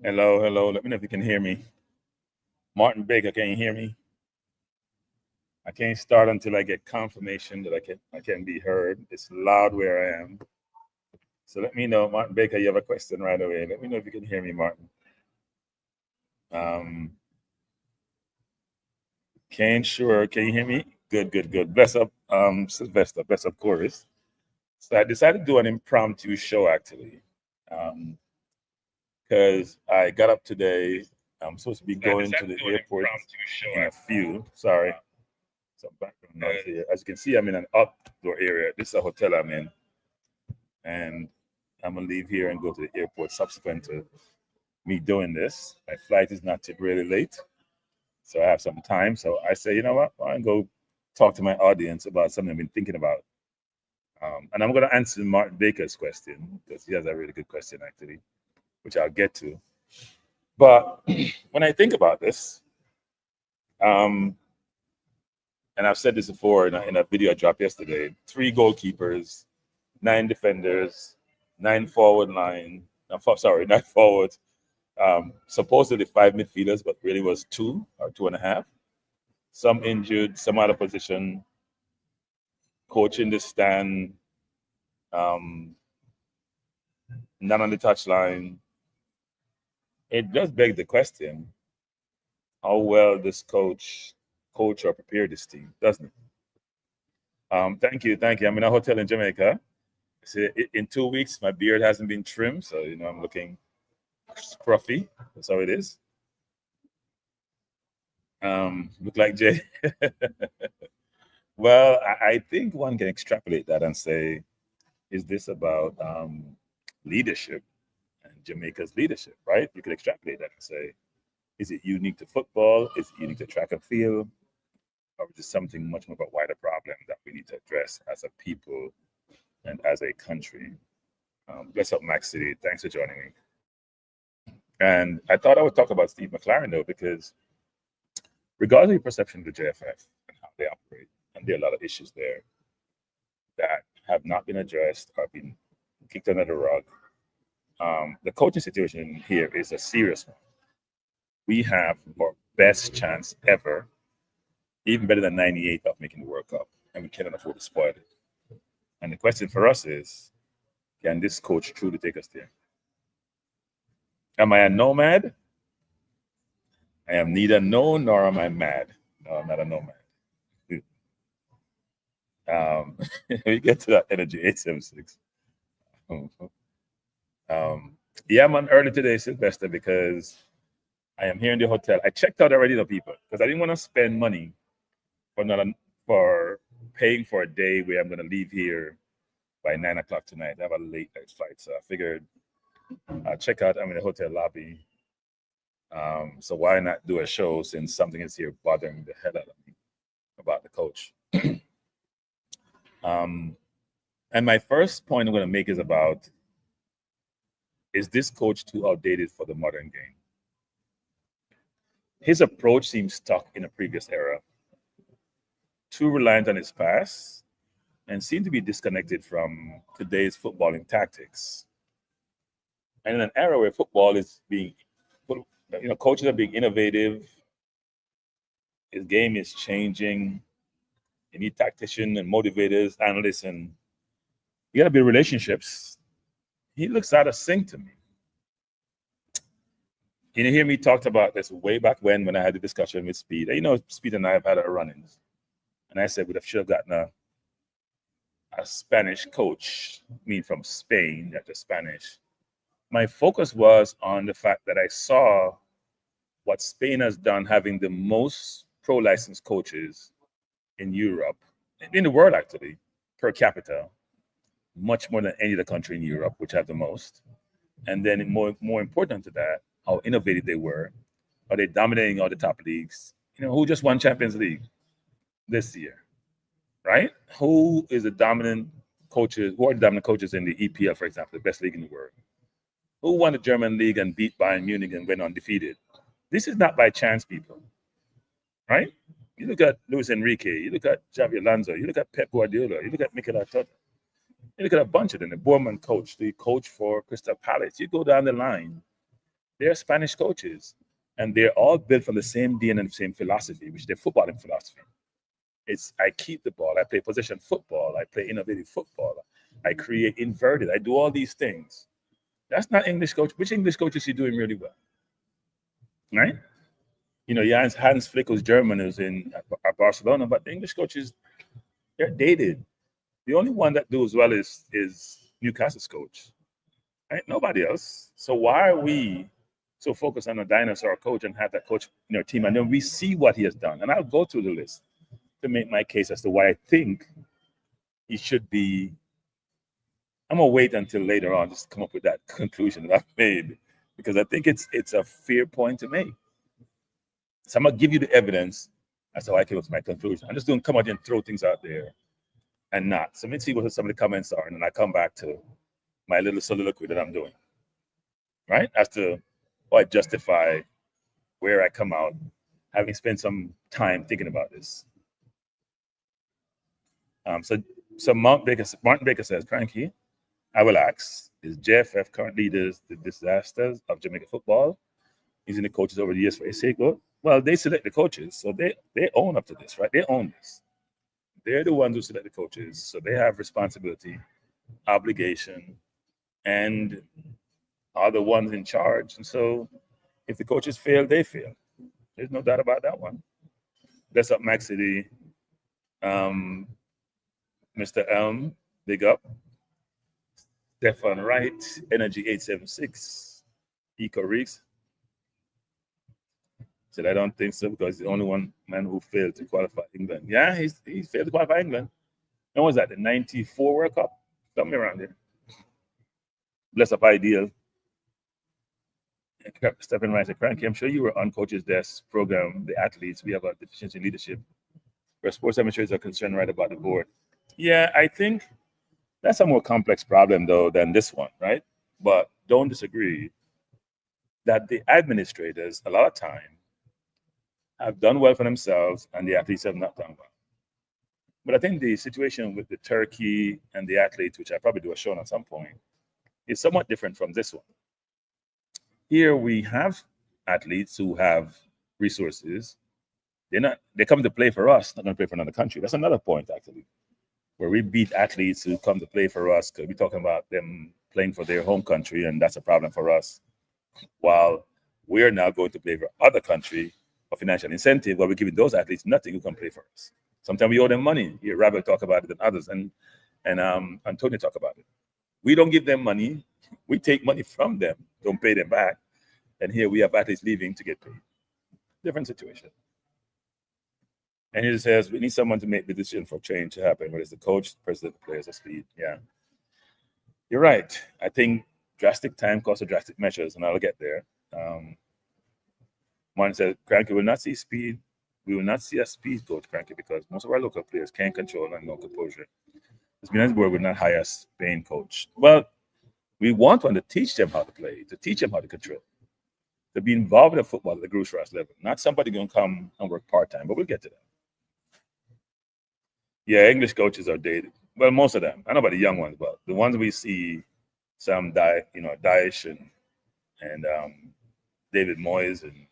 Hello, hello. Let me know if you can hear me. Martin Baker, can you hear me? I can't start until I get confirmation that I can be heard. It's loud where I am. So let me know, Martin Baker. You have a question right away. Let me know if you can hear me, Martin. Um, Kane, sure. Can you hear me? Good, good, good. Bless up, Sylvester. Bless up, chorus. So I decided to do an impromptu show actually, because I got up today. I'm supposed to be going to the airport in a few. Sorry, some background noise here. As you can see, I'm in an outdoor area. This is a hotel I'm in, and I'm gonna leave here and go to the airport subsequent to me doing this. My flight is not really late, so I have some time. So I say, you know what? I'm gonna go talk to my audience about something I've been thinking about. And I'm gonna answer Martin Baker's question because he has a really good question actually, which I'll get to. But when I think about this, um, and I've said this before in a video I dropped yesterday: 3 goalkeepers, 9 defenders, 9 forward line. Sorry, 9 forwards. Supposedly 5 midfielders, but really was 2 or 2.5. Some injured, some out of position. Coach in the stand, um, none on the touchline. It does beg the question: how well this coach or prepare this team, doesn't it? Thank you, thank you. I'm in a hotel in Jamaica. See, in 2 weeks, my beard hasn't been trimmed, so I'm looking scruffy. That's how it is. Look like Jay. Well, I think one can extrapolate that and say, is this about leadership and Jamaica's leadership, right? You could extrapolate that and say, is it unique to football? Is it unique to track and field? Or is it something much more of a wider problem that we need to address as a people and as a country? Bless up, Max City. Thanks for joining me. And I thought I would talk about Steve McClaren, though, because regardless of your perception of the JFF and how they operate, and there are a lot of issues there that have not been addressed or been kicked under the rug. The coaching situation here is a serious one. We have our best chance ever, even better than 98, of making the World Cup, and we cannot afford to spoil it. And the question for us is, can this coach truly take us there? Am I a nomad? I am neither no nor am I mad. No, I'm not a nomad. We get to that energy 876. Yeah, I'm on early today, Sylvester, because I am here in the hotel. I checked out already, the people, because I didn't want to spend money for not for paying for a day where I'm going to leave here by 9 o'clock tonight. I have a late night flight, so I figured I'll check out. I'm in the hotel lobby. So why not do a show since something is here bothering the hell out of me about the coach? And my first point I'm going to make is about, is this coach too outdated for the modern game? His approach seems stuck in a previous era, too reliant on his past, and seemed to be disconnected from today's footballing tactics. And in an era where football is being, coaches are being innovative, his game is changing. You need tacticians and motivators, analysts, and you got to build relationships. He looks out of sync to me. You hear me talked about this way back when I had the discussion with Speed. Speed and I have had our run-ins, and I said we should have gotten a Spanish coach, from Spain, not just Spanish. My focus was on the fact that I saw what Spain has done, having the most pro-licensed coaches in Europe, in the world actually, per capita, much more than any other country in Europe, which have the most. And then more important to that, how innovative they were. Are they dominating all the top leagues? Who just won Champions League this year, right? Who is the dominant coaches? Who are the dominant coaches in the EPL, for example, the best league in the world? Who won the German league and beat Bayern Munich and went undefeated? This is not by chance, people, right? You look at Luis Enrique, you look at Xabi Alonso, you look at Pep Guardiola, you look at Mikel Arteta, you look at a bunch of them. The Bournemouth coach, the coach for Crystal Palace. You go down the line, They're Spanish coaches, and they're all built from the same DNA and the same philosophy, which is their footballing philosophy. It's I keep the ball, I play possession football, I play innovative football, I create inverted, I do all these things. That's not English coach. Which English coach is he doing really well? Right? You know, Hans Flick was German, who's in at Barcelona, but the English coaches, they're dated. The only one that does well is Newcastle's coach. Right? Nobody else. So why are we so focused on a dinosaur coach and have that coach in our team? And then we see what he has done. And I'll go through the list to make my case as to why I think he should be. I'm gonna wait until later on just to come up with that conclusion that I've made, because I think it's a fair point to make. So I'm gonna give you the evidence as to why I came up with my conclusion. I'm just going to come out and throw things out there and not. So let's see what some of the comments are, and then I come back to my little soliloquy that I'm doing, right? As to why I justify where I come out, having spent some time thinking about this. So Martin Baker says, Cranky, I will ask, is JFF current leaders the disasters of Jamaica football, using the coaches over the years for a sake? Well, they select the coaches, so they own up to this, right? They own this. They're the ones who select the coaches, so they have responsibility, obligation, and are the ones in charge. And so if the coaches fail, they fail. There's no doubt about that one. Bless up Max City. Mr. Elm, big up. Stefan Wright, Energy 876, Eco Reeks. Said, I don't think so, because he's the only one man who failed to qualify England. Yeah, he failed to qualify England. When was that? The 94 World Cup? Something around there. Bless up Ideal. Stephen Rice said, Cranky, I'm sure you were on coach's desk program, the athletes. We have a deficiency in leadership where sports administrators are concerned right about the board. Yeah, I think that's a more complex problem, though, than this one, right? But don't disagree that the administrators, a lot of time, have done well for themselves and the athletes have not done well. But I think the situation with the turkey and the athletes, which I probably do a show on at some point, is somewhat different from this one. Here we have athletes who have resources. They come to play for us, not going to play for another country. That's another point, actually, where we beat athletes who come to play for us, because we're talking about them playing for their home country, and that's a problem for us. While we're now going to play for other country for financial incentive, where we're giving those athletes nothing who can play for us. Sometimes we owe them money. Here, Rabbit talk about it, and others, and Antonio talk about it. We don't give them money. We take money from them, don't pay them back. And here we have athletes leaving to get paid. Different situation. And he says, we need someone to make the decision for change to happen, whether it's the coach, the president, the players, or speed. Yeah. You're right. I think drastic time costs drastic measures, and I'll get there. One said, Cranky will not see speed. We will not see a speed coach, Cranky, because most of our local players can't control and no composure. The Spanish board would not hire a Spain coach. Well, we want one to teach them how to play, to teach them how to control, to be involved in football at the grassroots level. Not somebody going to come and work part-time, but we'll get to that. Yeah, English coaches are dated. Well, most of them. I don't know about the young ones, but the ones we see, some Daesh and David Moyes and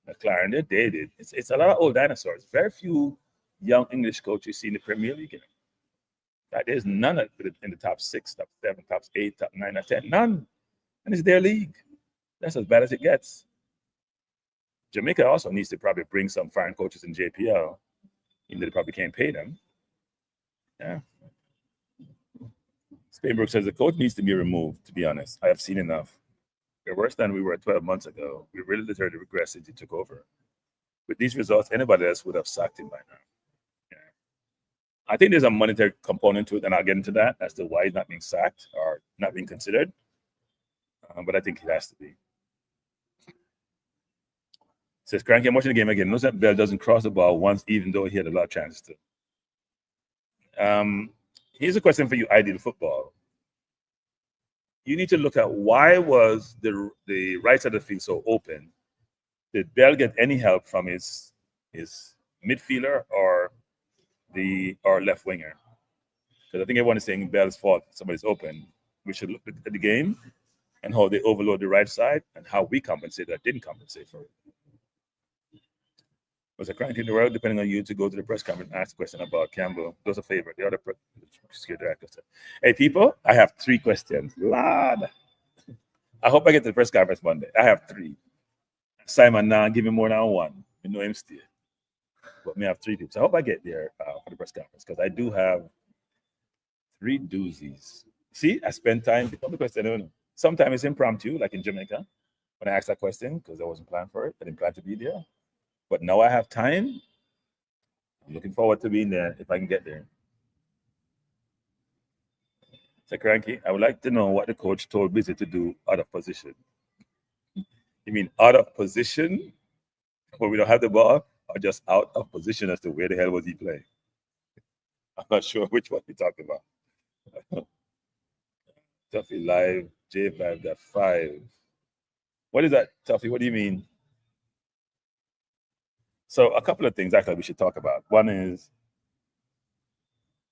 McClaren, they're dated. It's a lot of old dinosaurs. Very few young English coaches you see in the Premier League. Like, there's none in the top 6, top 7, top 8, top 9, or 10. None. And it's their league. That's as bad as it gets. Jamaica also needs to probably bring some foreign coaches in JPL. Even though they probably can't pay them. Yeah. Spainbrook says the coach needs to be removed, to be honest. I have seen enough. We're worse than we were 12 months ago. We really literally regressed since he took over. With these results, anybody else would have sacked him by now. Yeah. I think there's a monetary component to it, and I'll get into that as to why he's not being sacked or not being considered. But I think he has to be. Says, Cranky, I'm watching the game again. Notice that Bell doesn't cross the ball once, even though he had a lot of chances to. Here's a question for you, Ideal Football. You need to look at why was the right side of the field so open? Did Bell get any help from his midfielder or left winger? Because I think everyone is saying Bell's fault. Somebody's open. We should look at the game and how they overload the right side and how we compensate that didn't compensate for it. Was a crank in the world, depending on you, to go to the press conference and ask a question about Campbell. Those are favorite. The other security director said, hey, people, I have 3 questions. Lord. I hope I get to the press conference Monday. I have 3. Simon now give me more than 1. You know him still. But me have 3 people. So I hope I get there for the press conference because I do have 3 doozies. See, I spend time on the question. Sometimes it's impromptu, like in Jamaica, when I asked that question because I wasn't planning for it. I didn't plan to be there. But now I have time. I'm looking forward to being there if I can get there. So, Cranky, I would like to know what the coach told Busy to do out of position. You mean out of position when we don't have the ball, or just out of position as to where the hell was he playing? I'm not sure which one we talked about. Tuffy Live, JFF, that 5. What is that, Tuffy? What do you mean? So a couple of things actually we should talk about. One is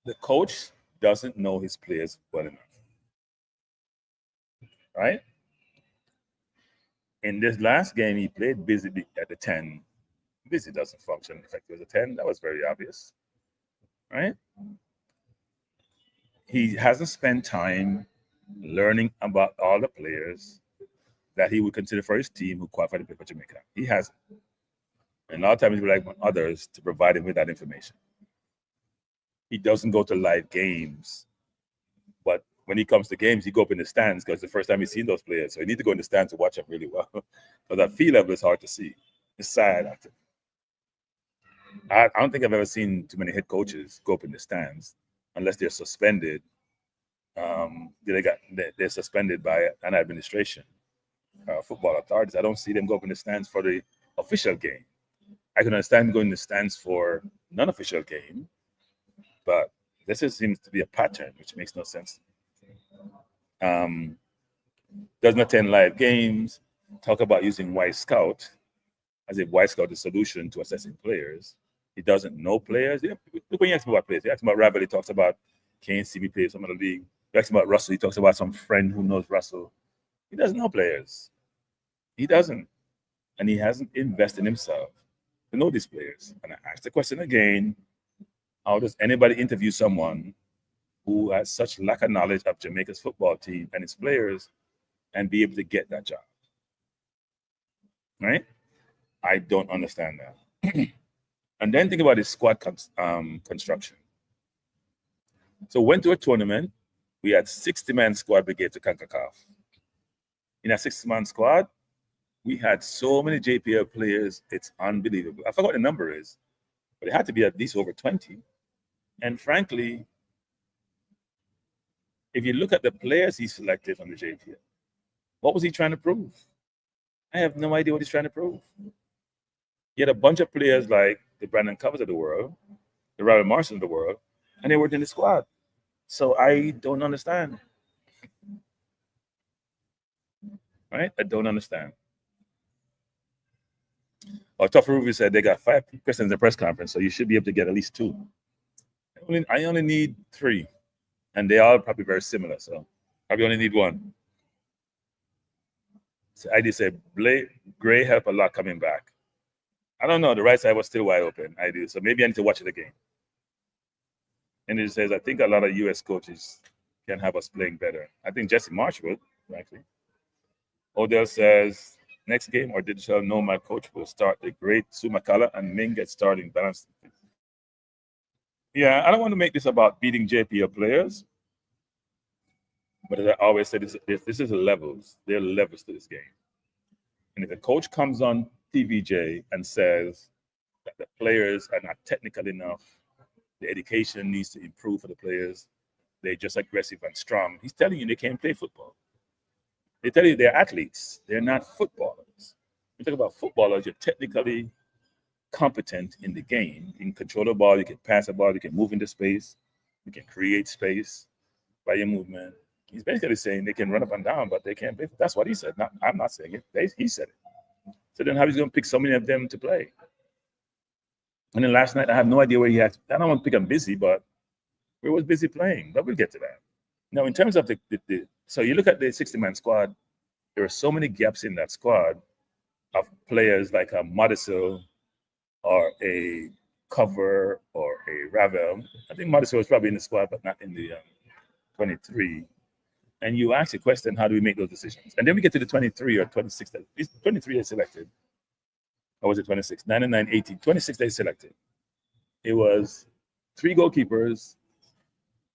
the coach doesn't know his players well enough, right? In this last game, he played Busy at the 10. Busy doesn't function effectively as a 10. That was very obvious, right? He hasn't spent time learning about all the players that he would consider for his team who qualified to play for Jamaica. He hasn't. And a lot of times he would like others to provide him with that information. He doesn't go to live games. But when he comes to games, he go up in the stands because it's the first time he's seen those players. So you need to go in the stands to watch them really well. Because that field level is hard to see. It's sad. I don't think I've ever seen too many head coaches go up in the stands unless they're suspended. They're suspended by an administration, football authorities. I don't see them go up in the stands for the official game. I can understand going in the stands for non-official game, but this seems to be a pattern, which makes no sense. Doesn't attend live games. Talk about using Y Scout as if Y Scout is a solution to assessing players. He doesn't know players. Look when you ask me about players. He asks about Ravel. He talks about Kane, CB plays some of the league. He asks about Russell. He talks about some friend who knows Russell. He doesn't know players. He doesn't. And he hasn't invested in himself to know these players. And I ask the question again, how does anybody interview someone who has such lack of knowledge of Jamaica's football team and its players and be able to get that job? Right? I don't understand that. And then think about his squad construction. So went to a tournament. We had 60-man squad brigade to CONCACAF. In a 60-man squad, we had so many JPL players, it's unbelievable. I forgot what the number is, but it had to be at least over 20. And frankly, if you look at the players he selected from the JPL, what was he trying to prove? I have no idea what he's trying to prove. He had a bunch of players like the Brandon Covers of the world, the Robert Marson of the world, and they weren't in the squad. So I don't understand. Right? I don't understand. Tough Ruby said they got 5 questions in the press conference, so you should be able to get at least 2. I only need 3, and they are probably very similar, so probably only need 1. So I did say Gray helped a lot coming back. I don't know. The right side was still wide open. I do. So maybe I need to watch it again. And it says, I think a lot of U.S. coaches can have us playing better. I think Jesse Marsh would, frankly. Odell says, next game or digital, no, my coach will start the great Sue McCullough and Ming get starting balanced. Yeah, I don't want to make this about beating JPL players. But as I always say, this is levels. There are levels to this game. And if a coach comes on TVJ and says that the players are not technical enough, the education needs to improve for the players, they're just aggressive and strong, he's telling you they can't play football. They tell you they're athletes. They're not footballers. You talk about footballers, you're technically competent in the game. You can control the ball, you can pass the ball, you can move into space, you can create space by your movement. He's basically saying they can run up and down, but they can't play. That's what he said. I'm not saying it. He said it. So then how he's going to pick so many of them to play? And then last night, I have no idea where he had. I don't want to pick him Busy, but where was Busy playing? But we'll get to that. Now, in terms of so you look at the 60-man squad, there are so many gaps in that squad of players like a Modisil or a Cover or a Ravel. I think Modisil was probably in the squad, but not in the 23. And you ask the question, how do we make those decisions? And then we get to the 23 or 26. 23 is selected. Or was it 26? 9 and 9, 18. 26 they selected. It was 3 goalkeepers,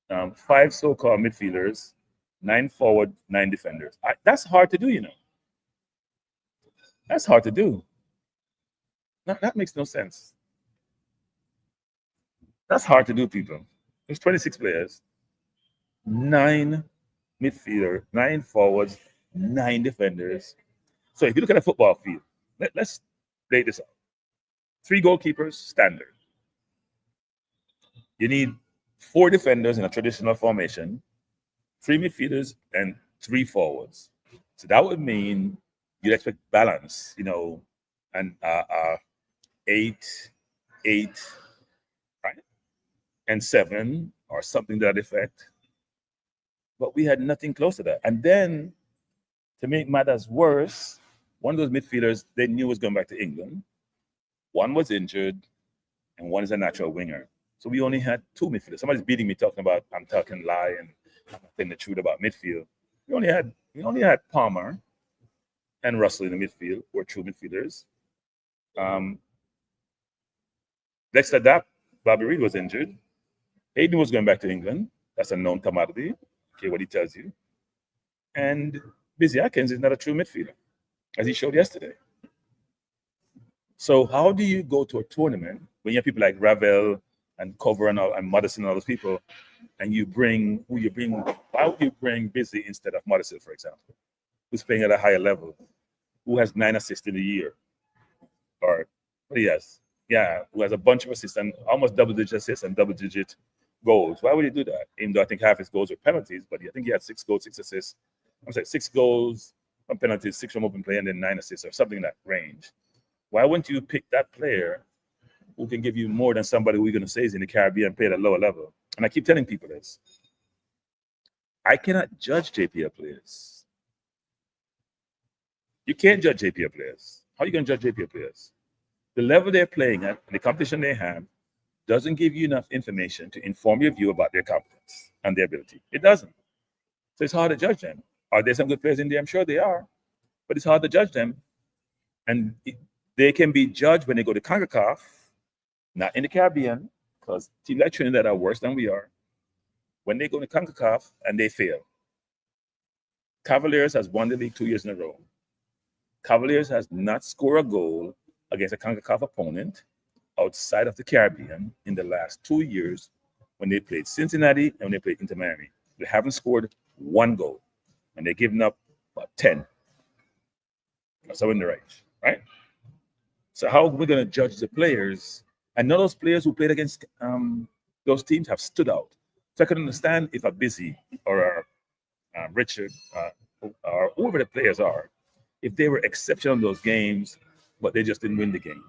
5 so-called midfielders, 9 forward, 9 defenders. That's hard to do, you know. That's hard to do. That makes no sense. That's hard to do, people. There's 26 players, 9 midfielder, 9 forwards, 9 defenders. So if you look at a football field, let's lay this out. 3 goalkeepers, standard. You need 4 defenders in a traditional formation, 3 midfielders, and 3 forwards. So that would mean you'd expect balance, you know, and 8, right? And 7 or something to that effect. But we had nothing close to that. And then to make matters worse, one of those midfielders they knew was going back to England. One was injured, and one is a natural winger. So we only had 2 midfielders. Somebody's beating me talking about I'm talking lie and I'm not saying the truth about midfield. We only had Palmer and Russell in the midfield, who are true midfielders. Next to that, Bobby Reed was injured. Hayden was going back to England. That's a known commodity. Okay, what he tells you. And Busy Atkins is not a true midfielder, as he showed yesterday. So how do you go to a tournament when you have people like Ravel and Cover and Madison and all those people, and you bring who you bring? Why would you bring Busy instead of Madison, for example, who's playing at a higher level, who has 9 assists in a year, or what he has? Yeah, who has a bunch of assists and almost double-digit assists and double-digit goals. Why would he do that? Even though I think half his goals were penalties, but I think he had 6 goals, 6 assists. I'm sorry, 6 goals from penalties, 6 from open play, and then 9 assists or something in that range. Why wouldn't you pick that player who can give you more than somebody who you're going to say is in the Caribbean, play at a lower level? And I keep telling people this. I cannot judge JPL players. You can't judge JPL players. How are you going to judge JPL players? The level they're playing at, the competition they have, doesn't give you enough information to inform your view about their competence and their ability. It doesn't. So it's hard to judge them. Are there some good players in there? I'm sure they are. But it's hard to judge them. And they can be judged when they go to CONCACAF, not in the Caribbean, because teams like Trinidad are worse than we are. When they go to CONCACAF and they fail. Cavaliers has won the league 2 years in a row. Cavaliers has not scored a goal against a CONCACAF opponent outside of the Caribbean in the last 2 years when they played Cincinnati and when they played Inter Miami. They haven't scored 1 goal, and they're giving up about 10. So in the range, right? So how are we going to judge the players? And none of those players who played against those teams have stood out. So I can understand if a Busy or a Richard or whoever the players are, if they were exceptional in those games, but they just didn't win the game.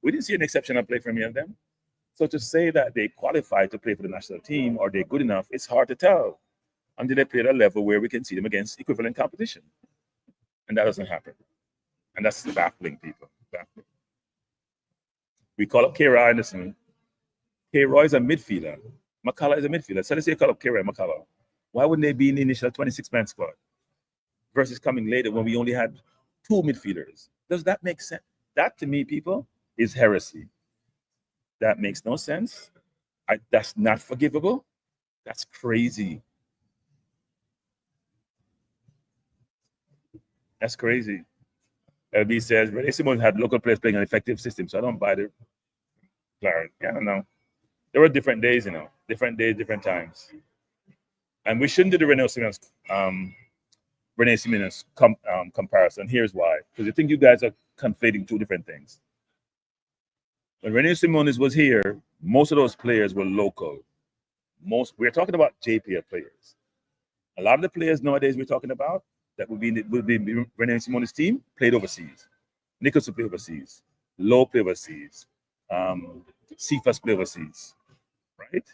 We didn't see an exceptional play from any of them. So to say that they qualify to play for the national team or they're good enough, it's hard to tell until they play at a level where we can see them against equivalent competition. And that doesn't happen. And that's baffling, people. Baffling. We call up K-Roy Anderson. K-Roy is a midfielder. McCullough is a midfielder. So let's say you call up K-Roy and McCullough. Why wouldn't they be in the initial 26-man squad versus coming later when we only had 2 midfielders? Does that make sense? That, to me, people, is heresy. That makes no sense. That's not forgivable. That's crazy. That's crazy. LB says, Renee Simone had local players playing an effective system, so I don't buy the McLaren. I don't know. There were different days, you know. Different days, different times. And we shouldn't do the Renee Simeon's comparison. Here's why. Because I think you guys are conflating 2 different things. When Renee Simonis was here, most of those players were local. We're talking about JPL players. A lot of the players nowadays we're talking about that would be Renee Simonis' team played overseas. Nicholson played overseas. Lowe played overseas. Cephas played overseas. Right?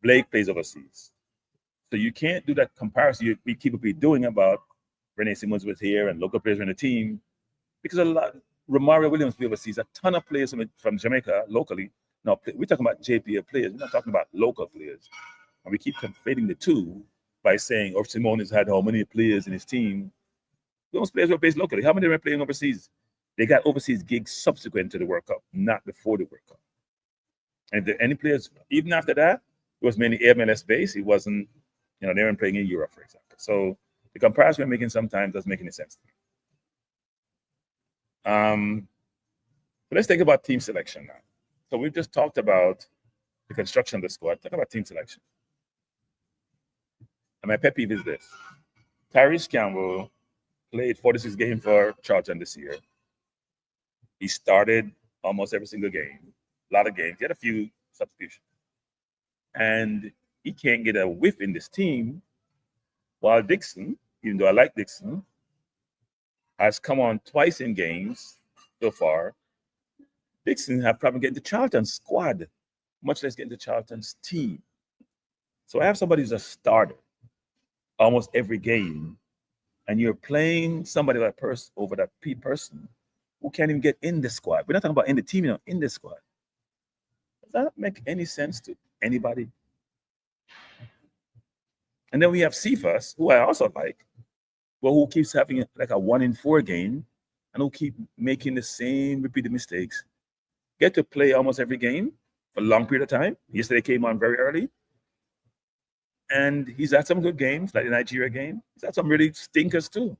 Blake plays overseas. So you can't do that comparison we keep doing about Renee Simmons was here and local players in the team. Because a lot, Romario Williams played overseas, a ton of players from Jamaica locally. Now, we're talking about JPF players. We're not talking about local players. And we keep conflating the two by saying, oh, Simone has had how many players in his team. Those players were based locally. How many were playing overseas? They got overseas gigs subsequent to the World Cup, not before the World Cup. And if there are any players, even after that, it was mainly MLS based. It wasn't, they weren't playing in Europe, for example. So the comparison we're making sometimes doesn't make any sense to me. But let's think about team selection now. So we've just talked about the construction of the squad. Talk about team selection. And my pet peeve is this. Tyrese Campbell played 46 games for Charlton this year. He started almost every single game, a lot of games. He had a few substitutions. And he can't get a whiff in this team, while Dixon, even though I like Dixon, has come on twice in games so far. Dixon have problem getting to Charlton's squad, much less getting to Charlton's team. So I have somebody who's a starter almost every game, and you're playing somebody like over that person who can't even get in the squad. We're not talking about in the team, in the squad. Does that make any sense to anybody? And then we have Cephas, who I also like, but who keeps having like a 1-in-4 game and who keep making the same repeated mistakes. Get to play almost every game for a long period of time. Yesterday came on very early. And he's had some good games, like the Nigeria game. He's had some really stinkers too.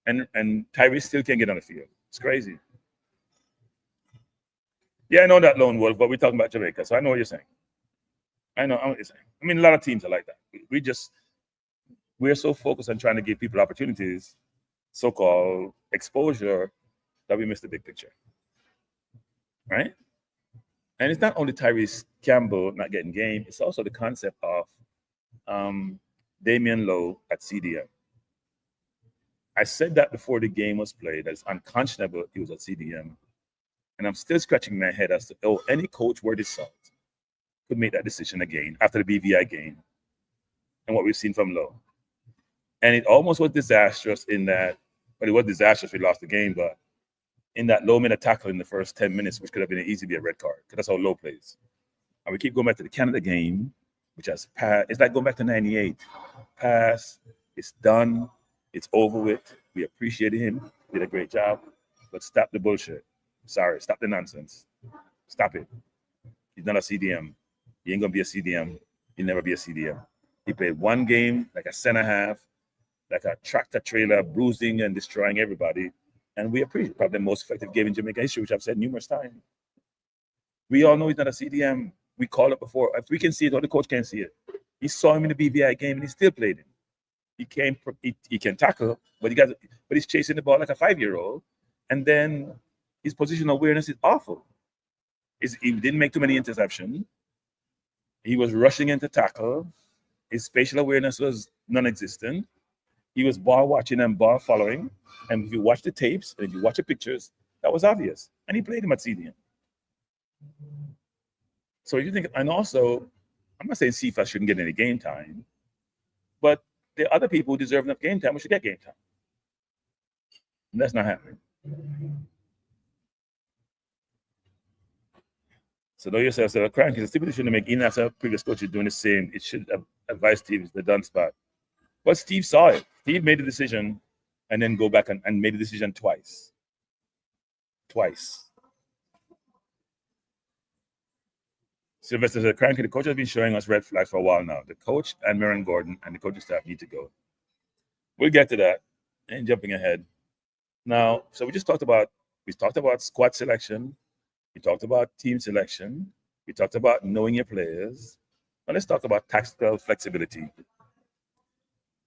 And Tyrese still can't get on the field. It's crazy. Yeah, I know that, Lone Wolf, but we're talking about Jamaica, so I know what you're saying. I know what you're saying. I mean, a lot of teams are like that. We're so focused on trying to give people opportunities, so-called exposure, that we miss the big picture. Right? And it's not only Tyrese Campbell not getting game, it's also the concept of Damian Lowe at CDM. I said that before the game was played, that it's unconscionable he was at CDM. And I'm still scratching my head as to, any coach worth his salt could make that decision again after the BVI game and what we've seen from Lowe. And it almost was disastrous in that, but it was disastrous we lost the game, but in that Lowe made a tackle in the first 10 minutes, which could have been an easy be a red card, because that's how Lowe plays. And we keep going back to the Canada game, which has passed. It's like going back to 98. Pass, it's done, it's over with. We appreciated him, did a great job, but stop the bullshit. Sorry, stop the nonsense. Stop it. He's not a CDM. He ain't gonna be a CDM. He'll never be a CDM. He played one game, like a center half, like a tractor trailer, bruising and destroying everybody. And we appreciate probably the most effective game in Jamaica history, which I've said numerous times. We all know he's not a CDM. We called it before. If we can see it, or the coach can't see it. He saw him in the BVI game and he still played him. He can tackle, but he's chasing the ball like a 5-year-old. And then his positional awareness is awful. He didn't make too many interceptions. He was rushing into tackle. His spatial awareness was non-existent. He was ball watching and ball following. And if you watch the tapes and if you watch the pictures, that was obvious. And he played him at CDM. So you think, and also, I'm not saying Cephas shouldn't get any game time, but there are other people who deserve enough game time who should get game time. And that's not happening. So know yourself, so cranky. The stupid shouldn't make, even after previous coaches doing the same, it should advise Steve the done spot. But Steve saw it. Steve made the decision and then go back and made the decision twice. Sylvester said, cranky, the coach has been showing us red flags for a while now. The coach and Marin Gordon and the coaching staff need to go. We'll get to that. And jumping ahead. Now, so we talked about squad selection. We talked about team selection. We talked about knowing your players. Now let's talk about tactical flexibility.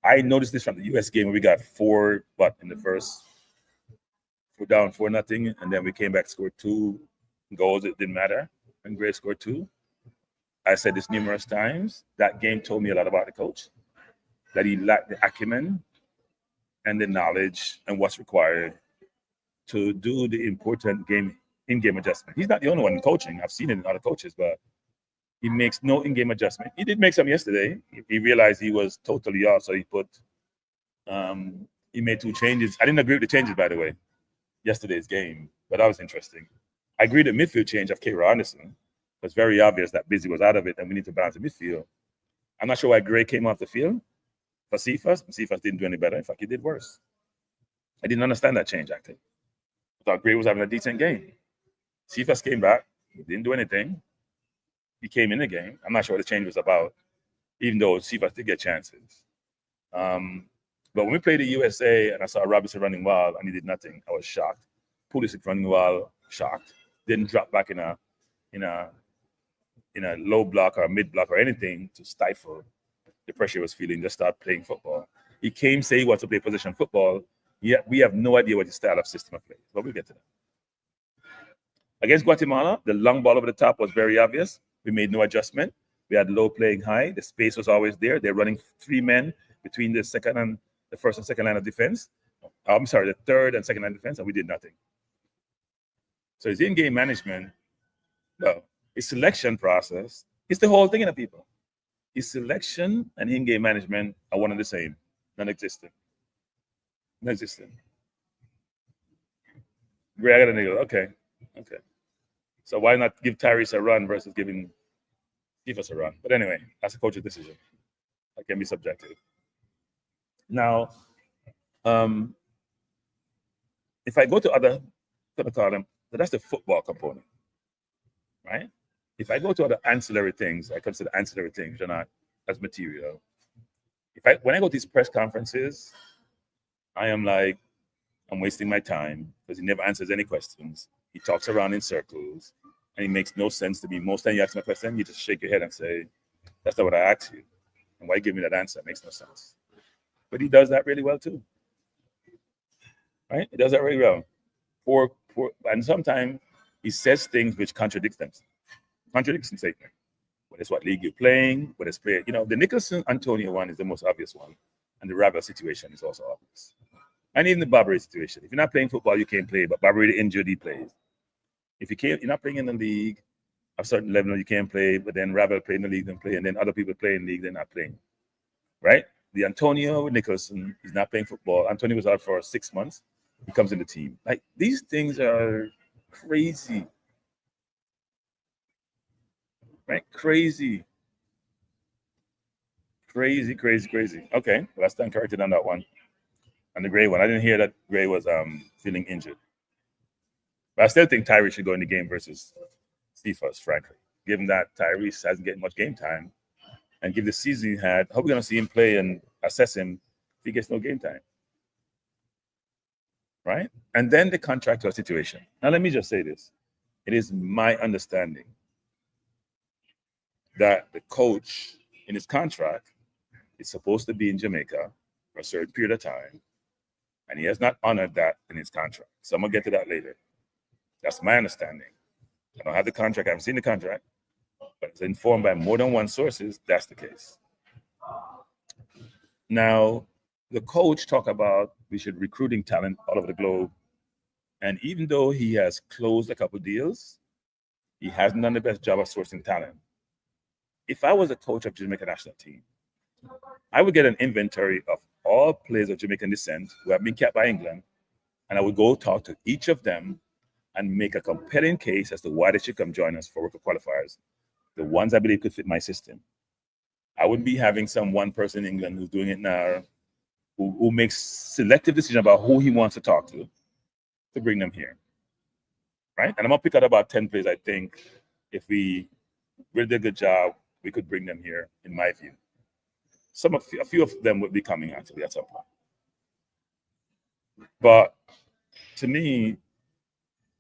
I noticed this from the US game where we got in the first, we're down 4-0, and then we came back, scored 2 goals. It didn't matter. And Gray scored 2. I said this numerous times. That game told me a lot about the coach, that he lacked the acumen and the knowledge and what's required to do the important in-game adjustment. He's not the only one in coaching. I've seen it in other coaches, but he makes no in-game adjustment. He did make some yesterday. He realized he was totally off, so he put He made 2 changes. I didn't agree with the changes, by the way, yesterday's game, but that was interesting. I agreed with the midfield change of K. Anderson. It was very obvious that Busy was out of it and we need to balance the midfield. I'm not sure why Gray came off the field for Cephas. Cephas didn't do any better. In fact, he did worse. I didn't understand that change, actually. I thought Gray was having a decent game. Cephas came back. He didn't do anything. He came in the game. I'm not sure what the change was about, even though Cephas did get chances. But when we played the USA and I saw Robinson running wild and he did nothing, I was shocked. Pulisic running wild, shocked. Didn't drop back in a low block or a mid block or anything to stifle the pressure he was feeling. Just start playing football. He came, say he wants to play position football. Yet we have no idea what his style of system of play is. But we'll get to that. Against Guatemala, the long ball over the top was very obvious. We made no adjustment. We had low playing high. The space was always there. They're running 3 men between the first and second line of defense. The third and second line of defense, and we did nothing. So his in-game management, his selection process, it's the whole thing in the people. His selection and in-game management are one and the same, non-existent. Non-existent. Gray, I got a nigga. Okay. So why not give Tyrese a run versus giving Cephas a run? But anyway, that's a coach's decision. That can be subjective. Now, if I go to other, that's the football component, right? If I go to other ancillary things, I consider ancillary things, they're not as material. When I go to these press conferences, I am like, I'm wasting my time because he never answers any questions. He talks around in circles and he makes no sense to me. Most time you ask me a question, you just shake your head and say, that's not what I asked you. And why give me that answer? It makes no sense. But he does that really well too. Right? He does that really well. And sometimes he says things which contradicts statement. Whether it's what league you're playing, whether it's play, the Nicholson-Antonio one is the most obvious one. And the Ravel situation is also obvious. And even the Barbary situation. If you're not playing football, you can't play, but Barbary injured, he plays. If you're not playing in the league, a certain level you can't play, but then Ravel play in the league, then play, and then other people play in the league, they're not playing. Right? The Antonio Nicholson, he's not playing football. Antonio was out for 6 months. He comes in the team. Like, these things are crazy. Right? Crazy. Okay, well, that's corrected on that one. And the Gray one, I didn't hear that Gray was feeling injured. But I still think Tyrese should go in the game versus Cephas, frankly. Given that Tyrese hasn't getting much game time, and give the season he had, I hope we're going to see him play and assess him if he gets no game time. Right? And then the contractual situation. Now, let me just say this. It is my understanding that the coach in his contract is supposed to be in Jamaica for a certain period of time, and he has not honored that in his contract. So I'm going to get to that later. That's my understanding. I don't have the contract. I haven't seen the contract, but it's informed by more than one sources. That's the case. Now, the coach talked about we should recruiting talent all over the globe. And even though he has closed a couple deals, he hasn't done the best job of sourcing talent. If I was a coach of Jamaican national team, I would get an inventory of all players of Jamaican descent who have been kept by England, and I would go talk to each of them and make a compelling case as to why they should come join us for worker qualifiers, the ones I believe could fit my system. I wouldn't be having some one person in England who's doing it now, who makes selective decision about who he wants to talk to bring them here, right? And I'm going to pick out about 10 players I think if we really did a good job, we could bring them here, in my view. A few of them would be coming actually at some point. But to me,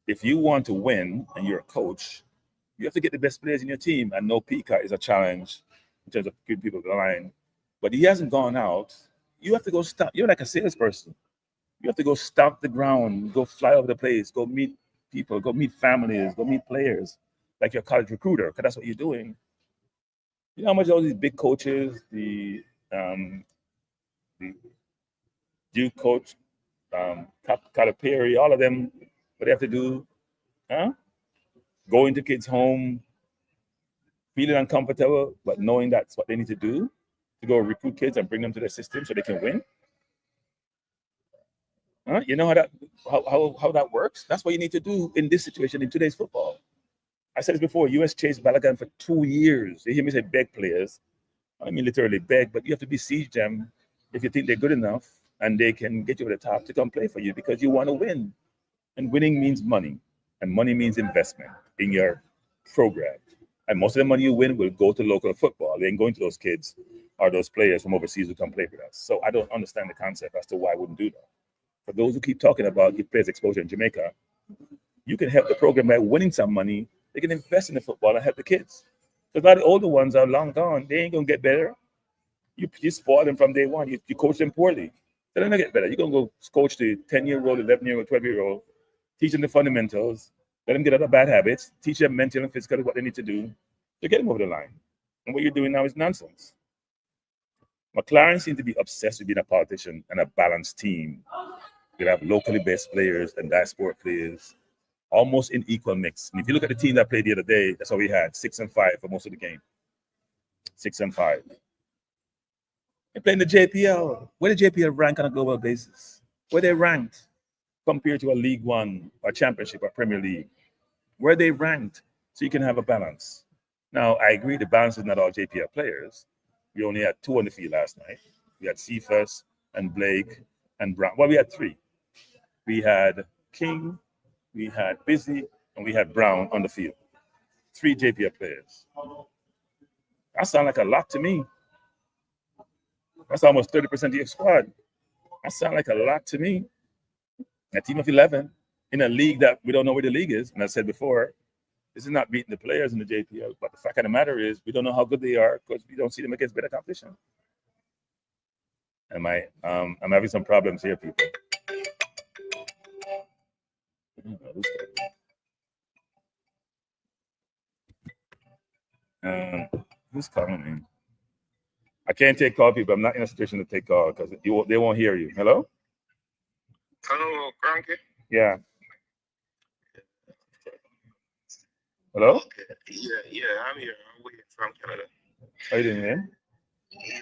if you want to win and you're a coach, you have to get the best players in your team. And no Pika is a challenge in terms of good people to the line. But he hasn't gone out. You have to go stop. You're like a salesperson. You have to go stomp the ground, go fly over the place, go meet people, go meet families, go meet players, like your college recruiter, because that's what you're doing. You know how much all these big coaches, the Duke coach, Calipari, all of them, what they have to do, go into kids' home, feeling uncomfortable, but knowing that's what they need to do to go recruit kids and bring them to their system so they can win. Huh? You know how that works? That's what you need to do in this situation in today's football. I said this before, US chased Balogun for 2 years. You hear me say beg players. I mean literally beg, but you have to besiege them if you think they're good enough and they can get you over the top to come play for you because you want to win. And winning means money. And money means investment in your program. And most of the money you win will go to local football. They ain't going to those kids or those players from overseas who come play for us. So I don't understand the concept as to why I wouldn't do that. For those who keep talking about give players exposure in Jamaica, you can help the program by winning some money. They can invest in the football and help the kids. Because a lot of the older ones are long gone. They ain't going to get better. You spoil them from day one. You coach them poorly. They're not get better. You're going to go coach the 10-year-old, 11-year-old, 12-year-old, teach them the fundamentals, let them get out of bad habits, teach them mentally and physically what they need to do to get them over the line. And what you're doing now is nonsense. McClaren seems to be obsessed with being a politician and a balanced team. You have locally based players and diaspora players, almost in equal mix. And if you look at the team that played the other day, that's what we had, 6-5 for most of the game. 6-5. They're playing the JPL. Where the JPL rank on a global basis? Where they ranked compared to a League One, or Championship, or Premier League? Where they ranked, so you can have a balance. Now, I agree the balance is not all JPL players. We only had 2 on the field last night. We had Cephas and Blake and Brown. Well, we had 3. We had King, we had Busy, and we had Brown on the field. 3 JPL players. That sounds like a lot to me. That's almost 30% of your squad. That sounds like a lot to me. A team of 11 in a league that we don't know where the league is. And I said before, this is not beating the players in the JPL. But the fact of the matter is, we don't know how good they are because we don't see them against better competition. I'm having some problems here, people. Who's calling me? I can't take call, people. I'm not in a situation to take call because they won't hear you. Hello? Hello, Cranky. Yeah. Hello? Okay. Yeah, I'm here. I'm waiting from Canada. How you doing, man? Yeah,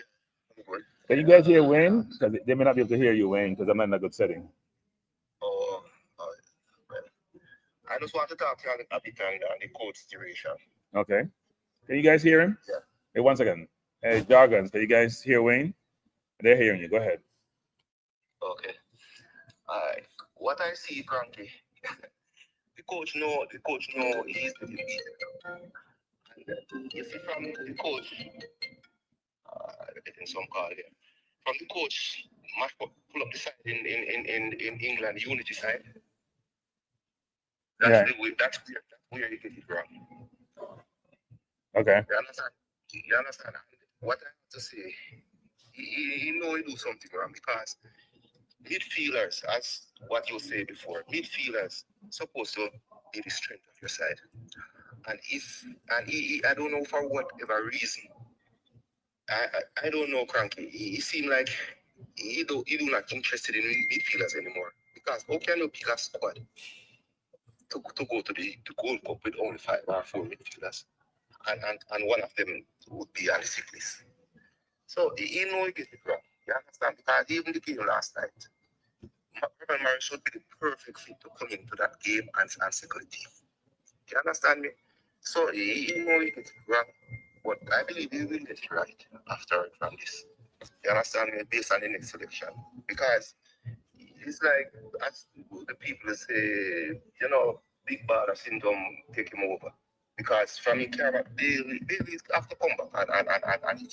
I'm good. Can you guys hear Wayne? Because they may not be able to hear you, Wayne, because I'm not in a good setting. Oh, well, I just want to talk to you a bit on the coach situation. Okay. Can you guys hear him? Yeah. Hey, one second. Hey, Jargons, can you guys hear Wayne? They're hearing you. Go ahead. Okay. All right. What I see, Cranky, the coach know he's the leader. And you see from the coach, getting some call here. From the coach, pull up the side in England, the unity side. That's where you get it wrong. Okay. You understand? What I have to say, he know he do something wrong because midfielders, as what you said before, midfielders supposed to be the strength of your side. And I don't know for whatever reason, I don't know, Cranky. He seemed like he do not interested in midfielders anymore. Because how can you pick a squad to go to the Gold Cup with only 5 or 4 midfielders? And one of them would be on the sick list. So he know he get it wrong. You understand? Because even the game last night, Reverend Murray should be the perfect fit to come into that game and secure the team. You understand me? So he know he get it wrong. But I believe he will get it right after from this. You understand me? Based on the next selection. Because it's like, as the people say, big baller syndrome take him over. Because from the camera, Bailey have to come back and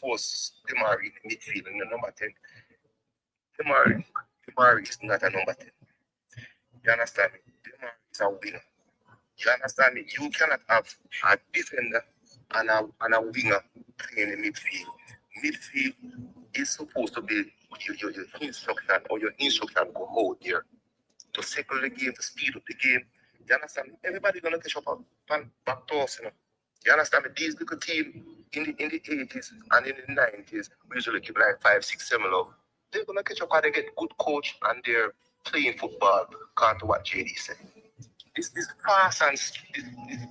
force Demari in the midfield in the number 10. Demari is not a number 10. You understand me? Demari is a winger. You understand me? You cannot have a defender and a winger playing in the midfield. Midfield is supposed to be your instruction, or your instruction go out there to settle the game, to speed up the game. You understand me? Everybody gonna catch up back to us, You understand me? These little teams in the 80s and in the 90s, we usually give like 5, 6, 7 love. They're gonna catch up and they get good coach and they're playing football, can't do what JD said. This fast and this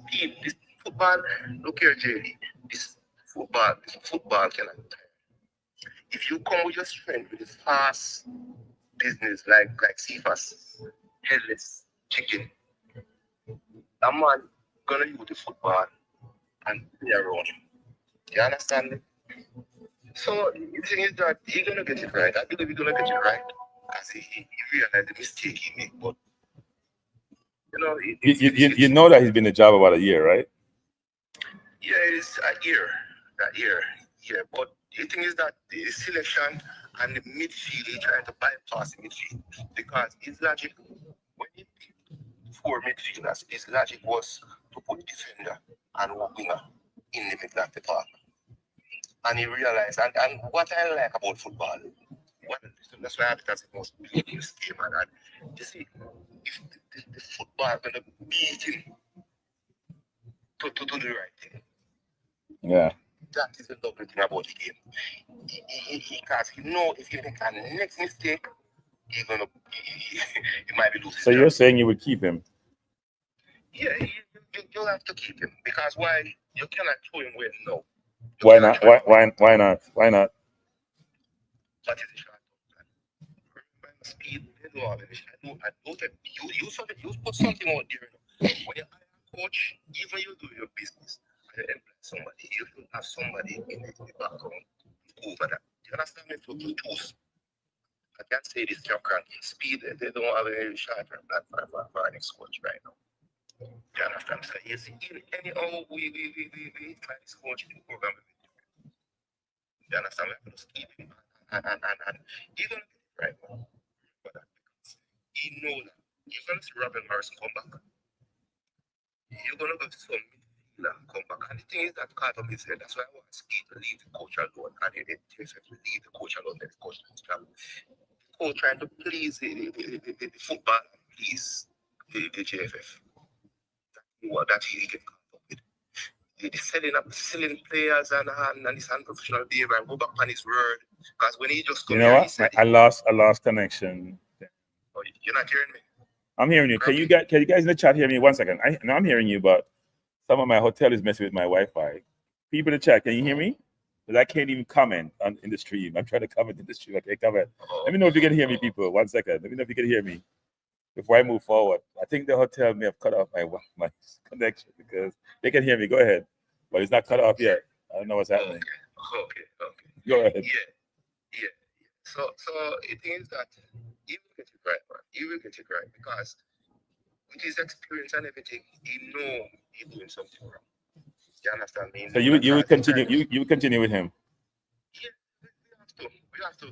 speed, this football, look here, JD. This football cannot. If you come with your strength, with this fast business like CFAS, headless chicken. A man gonna use the football and play around him. You understand me? So the thing is that he's gonna get it right. I believe he's gonna get it right as he realized the mistake he made. But you know, you know that he's been in the job about a year, right? Yeah, it's a year. Yeah. But the thing is that the selection and the midfield, he trying to bypass the midfield because his logic when he picked 4 midfielders, his logic was to put defender and winger in the middle of the park. And he realized, and what I like about football, that's why I think that's the most beautiful game, and you see, if the football gonna beat him to do the right thing. Yeah. That is the lovely thing about the game. Because he know if he makes a next mistake, he might be losing. So you're saying you would keep him? Yeah, you have to keep him because why? You cannot throw him where no. Why not? Why not? Why not? What is the shot? Remember speed. I don't you put something out there. When you hire a coach, even you do your business, and you employ somebody, you should have somebody in the background over that. You understand me? To choose. I can't say this Joker speed. They don't have any shot for our next coach right now. You understand? So you see, anyhow we try this coach in the program. You understand? We have to just keep him and he's gonna get it right now. But because he know that you're gonna see Robin Morrison come back. You're gonna go to some midfielder come back. And the thing is that Carter is there. That's why I want Speed to leave the coach alone. And they JFF to leave the coach alone. Let the coach travel. The coach trying to please the football and please the JFF. That he get caught up with. The selling players and this unprofessional behavior and go back on his word. Because when he just come here, he said, I lost connection. Oh, you're not hearing me? I'm hearing you. Can you guys in the chat hear me? 1 second. I'm hearing you, but some of my hotel is messing with my Wi-Fi. People in the chat, can you hear me? Because I can't even comment in the stream. I'm trying to comment in the stream. I can't comment. Let me know if you can hear me, people. 1 second. Let me know if you can hear me before I move forward. I think the hotel may have cut off my connection because they can hear me. Go ahead. But it's not cut off yet. I don't know what's happening. Okay. Go ahead. Yeah. So the thing is that he will get it right, man. He will get it right because with his experience and everything, he know he's doing something wrong. You understand me? So you would continue. You would continue with him. Yeah, we have to. Because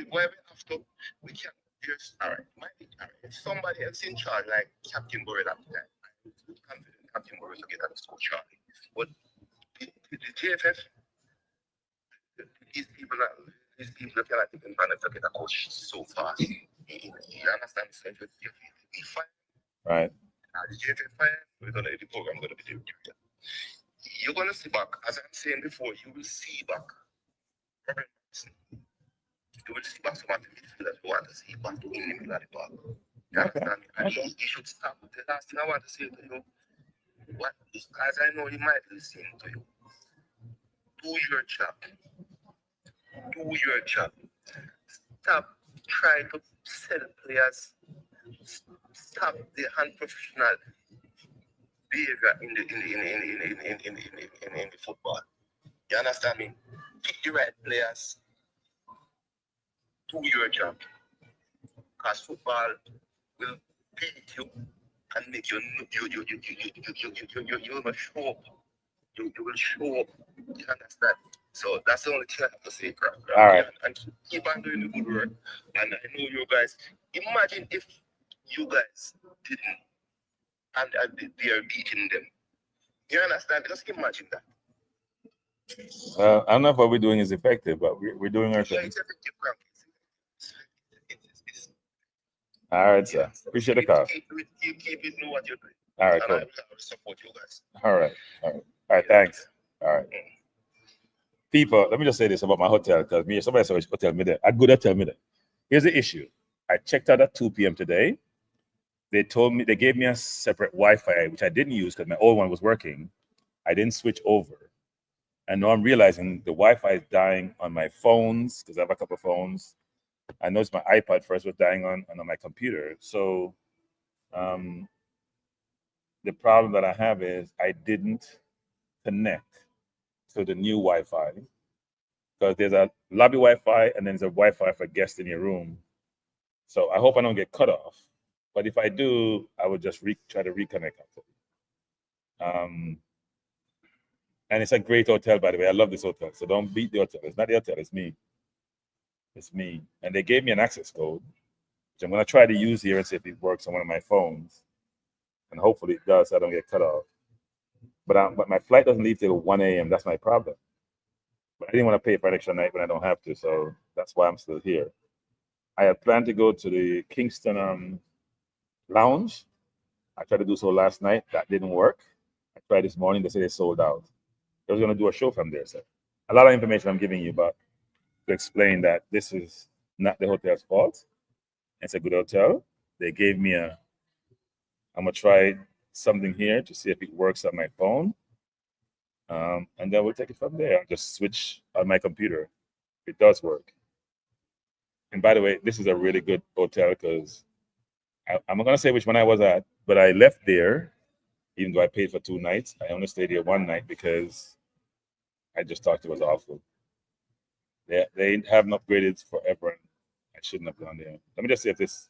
where we have to, we can't. Just all right. If somebody else in charge, like Captain Burrell at the time, I'm confident Captain Burrell to get out of school, Charlie. But the JFF, these people cannot even manage to get a coach so fast. You understand? So if we find right, the JFF fire, the program gonna be doing. You're gonna see back, as I'm saying before, you will see back. You will see back some of the midfielders who want to see back in the middle of the park. You understand? And he should stop. The last thing I want to say to you, as I know he might listen to you, do your job. Stop trying to sell players. Stop the unprofessional behavior in the football. You understand me? Pick the right players. Do your job. Because football will beat you and make you will show up. You will show up. You understand? So that's the only thing I have to say, crap. All right. And keep on doing the good work. And I know you guys. Imagine if you guys didn't and they are beating them. You understand? Just imagine that. I don't know if what we're doing is effective, but we're doing our thing. It's effective, crap. All right, sir. Appreciate the call. Keep it, know what you're doing. All right, cool. I will support you guys. All right, thanks. All right. People, let me just say this about my hotel, because somebody said hotel me there. A good hotel me there. Here's the issue. I checked out at 2 p.m. today. They gave me a separate Wi-Fi, which I didn't use because my old one was working. I didn't switch over. And now I'm realizing the Wi-Fi is dying on my phones, because I have a couple of phones. I noticed my iPad first was dying on my computer. So the problem that I have is I didn't connect to the new Wi-Fi, because there's a lobby Wi-Fi and then there's a Wi-Fi for guests in your room. So I hope I don't get cut off. But if I do, I will just try to reconnect. And it's a great hotel, by the way. I love this hotel. So don't beat the hotel. It's not the hotel. It's me. It's me. And they gave me an access code, which I'm going to try to use here and see if it works on one of my phones. And hopefully it does so I don't get cut off. But my flight doesn't leave till 1 a.m. That's my problem. But I didn't want to pay for an extra night when I don't have to. So that's why I'm still here. I had planned to go to the Kingston lounge. I tried to do so last night. That didn't work. I tried this morning. They said they sold out. I was going to do a show from there. So a lot of information I'm giving you, but to explain that this is not the hotel's fault. It's a good hotel. They gave me I'm going to try something here to see if it works on my phone. And then we'll take it from there. I'll just switch on my computer. It does work. And by the way, this is a really good hotel because I'm not going to say which one I was at, but I left there, even though I paid for 2 nights. I only stayed here 1 night because I just thought it was awful. They haven't upgraded forever. And I shouldn't have gone there. Let me just see if this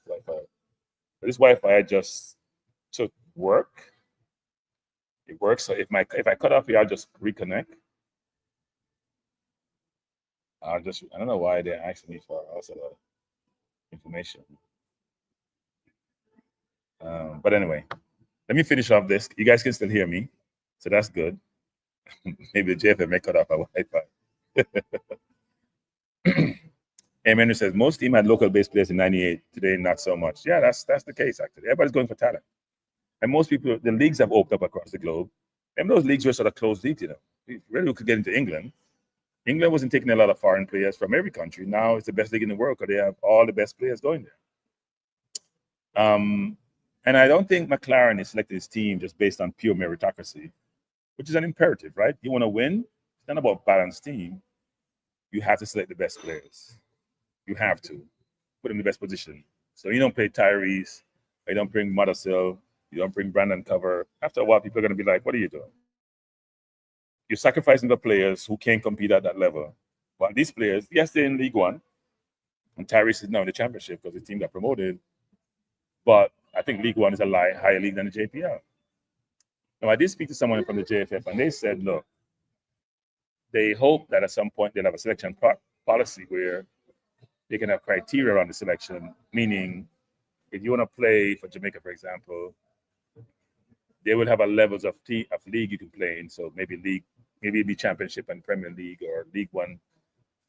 Wi-Fi I just took work. It works. So if I cut off here, I'll just reconnect. I don't know why they're asking me for also the information. But anyway, let me finish off this. You guys can still hear me, so that's good. Maybe the JFF may cut off our Wi-Fi. Emmanuel says most team had local based players in '98. Today, not so much. Yeah, that's the case actually. Everybody's going for talent, and most people, the leagues have opened up across the globe. And those leagues were sort of closed leagues, Really, we could get into England. England wasn't taking a lot of foreign players from every country. Now it's the best league in the world because they have all the best players going there. And I don't think McClaren is selected his team just based on pure meritocracy, which is an imperative, right? You want to win. It's not about balanced team. You have to select the best players. You have to put them in the best position. So you don't play Tyrese, you don't bring Muddersill, you don't bring Brandon Cover. After a while, people are going to be like, what are you doing? You're sacrificing the players who can't compete at that level. Well, these players, yes, they're in League One, and Tyrese is now in the championship because the team got promoted. But I think League One is a higher league than the JPL. Now, I did speak to someone from the JFF, and they said, look, they hope that at some point they'll have a selection policy where they can have criteria around the selection, meaning if you want to play for Jamaica, for example, they will have a levels of league you can play in. So maybe it'd be Championship and Premier League, or League One,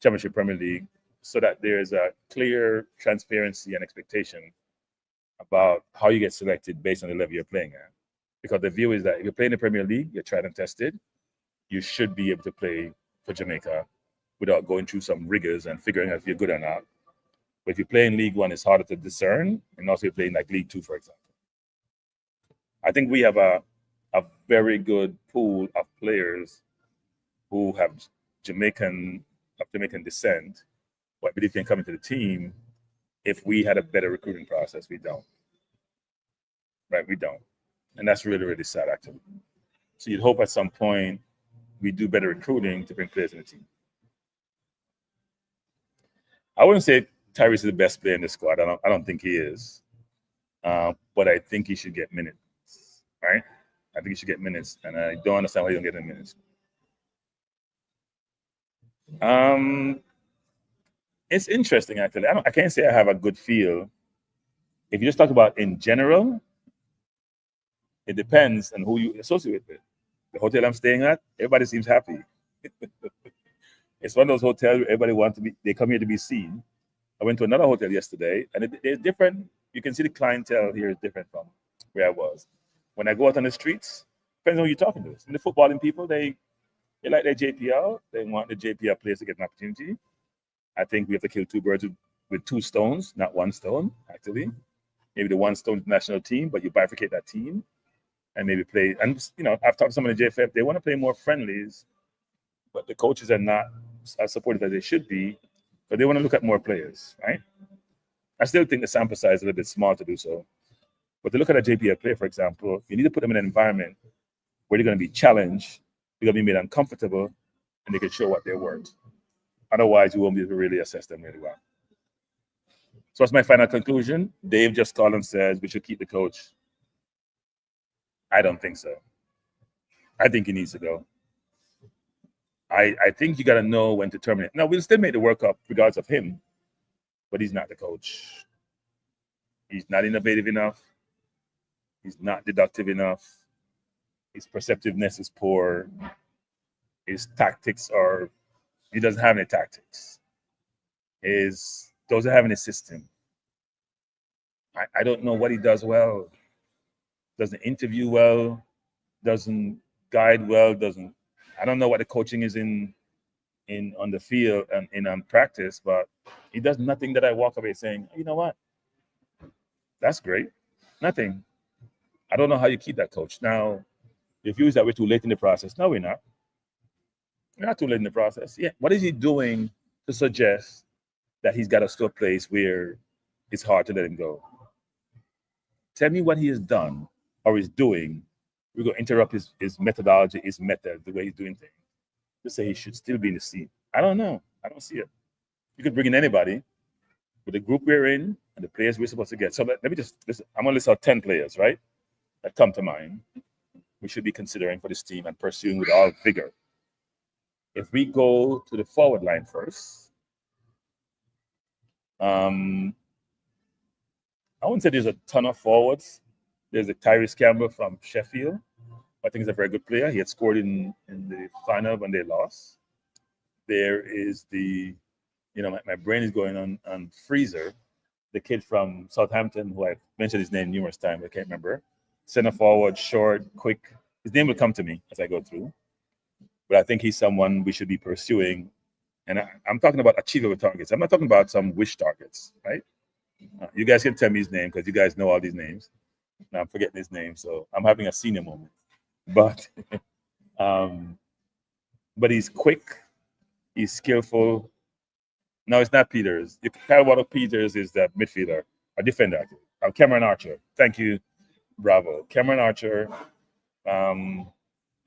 Championship, Premier League, so that there's a clear transparency and expectation about how you get selected based on the level you're playing at. Because the view is that if you're playing the Premier League, you're tried and tested, you should be able to play for Jamaica without going through some rigors and figuring out if you're good or not. But if you play in League One, it's harder to discern, and also you're playing like League Two, for example. I think we have a very good pool of players who have Jamaican descent, who I believe can come into the team if we had a better recruiting process. We don't. Right, we don't. And that's really, really sad, actually. So you'd hope at some point we do better recruiting to bring players in the team. I wouldn't say Tyrese is the best player in the squad. I don't think he is. But I think he should get minutes, right? I think he should get minutes, and I don't understand why he don't get any minutes. It's interesting, actually. I can't say I have a good feel. If you just talk about in general, it depends on who you associate with. The hotel I'm staying at, everybody seems happy. It's one of those hotels where everybody they come here to be seen. I went to another hotel yesterday, and it's different. You can see the clientele here is different from where I was. When I go out on the streets, depends on who you're talking to. And the footballing people, they like their JPL. They want the JPL players to get an opportunity. I think we have to kill 2 birds with 2 stones, not 1 stone, actually. Maybe the 1 stone national team, but you bifurcate that team and maybe play. And, I've talked to some of the JFF. They want to play more friendlies, but the coaches are not as supportive as they should be, but they want to look at more players, right? I still think the sample size is a little bit small to do so. But to look at a JPF player, for example, you need to put them in an environment where they're going to be challenged, they're going to be made uncomfortable, and they can show what they're worth. Otherwise, you won't be able to really assess them really well. So what's my final conclusion? Dave just called and says we should keep the coach. I don't think so. I think he needs to go. I think you got to know when to terminate. Now, we'll still make the World Cup regardless of him, but he's not the coach. He's not innovative enough. He's not deductive enough. His perceptiveness is poor. His tactics are, he doesn't have any tactics. Doesn't have any system. I don't know what he does well. Doesn't interview well. Doesn't guide well. I don't know what the coaching is in on the field and in practice, but he does nothing that I walk away saying, you know what? That's great. Nothing. I don't know how you keep that coach. Now, if you use that we're too late in the process, no, we're not. We're not too late in the process. Yeah. What is he doing to suggest that he's got us to a place where it's hard to let him go? Tell me what he has done or is doing. We're going to interrupt his methodology, his method, the way he's doing things. To say he should still be in the seat. I don't know. I don't see it. You could bring in anybody with the group we're in and the players we're supposed to get. So let me just listen. I'm going to list out 10 players, right, that come to mind we should be considering for this team and pursuing with all vigor. If we go to the forward line first, I wouldn't say there's a ton of forwards. There's a Tyrese Campbell from Sheffield. I think he's a very good player. He had scored in the final when they lost. There is my brain is going on Freezer, the kid from Southampton, who I've mentioned his name numerous times. I can't remember. Center forward, short, quick. His name will come to me as I go through. But I think he's someone we should be pursuing. And I'm talking about achievable targets. I'm not talking about some wish targets, right? You guys can tell me his name because you guys know all these names. Now I'm forgetting his name, so I'm having a senior moment. But he's quick, he's skillful. No, it's not Peters. Kyle Waddle Peters is that midfielder, a defender, actually. Cameron Archer. Thank you. Bravo. Cameron Archer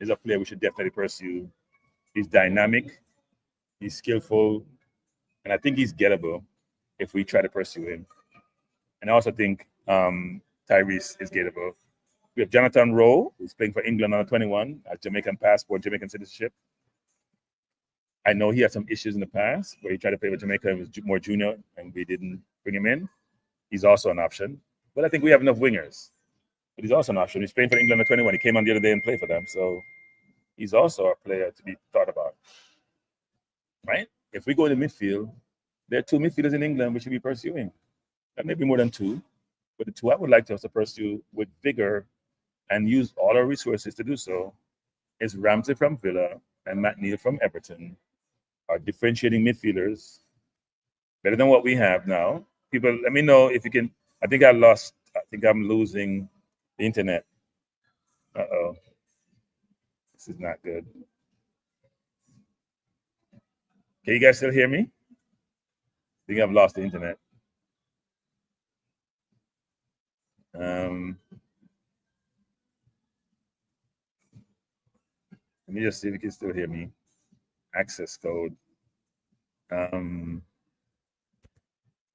is a player we should definitely pursue. He's dynamic, he's skillful, and I think he's gettable if we try to pursue him. And I also think Tyrese is gettable. We have Jonathan Rowe, who's playing for England under 21, a Jamaican passport, Jamaican citizenship. I know he had some issues in the past where he tried to play with Jamaica and was more junior, and we didn't bring him in. He's also an option. But I think we have enough wingers. But he's also an option. He's playing for England under 21. He came on the other day and played for them. So he's also a player to be thought about. Right? If we go to midfield, there are 2 midfielders in England we should be pursuing. That may be more than 2. But the 2 I would like us to pursue with vigor and use all our resources to do so is Ramsey from Villa and Matt Neal from Everton, are differentiating midfielders better than what we have now. People, let me know if you can. I think I'm losing the internet. Uh-oh. This is not good. Can you guys still hear me? I think I've lost the internet. Let me just see if you can still hear me. Access code.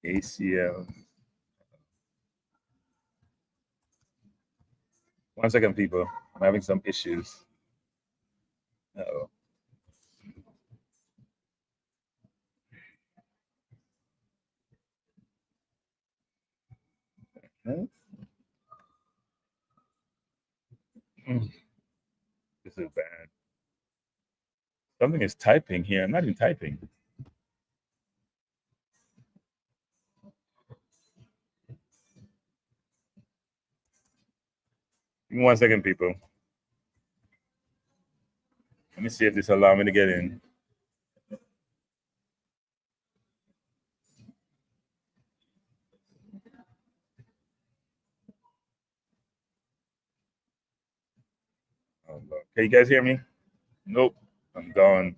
ACL. 1 second, people. I'm having some issues. Uh-oh. This is bad. Something is typing here. I'm not even typing. Give me 1 second, people. Let me see if this allows me to get in. Oh, Lord. Can you guys hear me? Nope. I'm gone.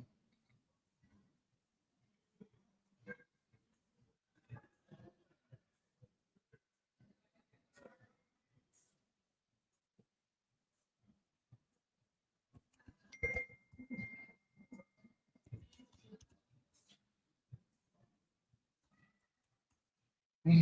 Can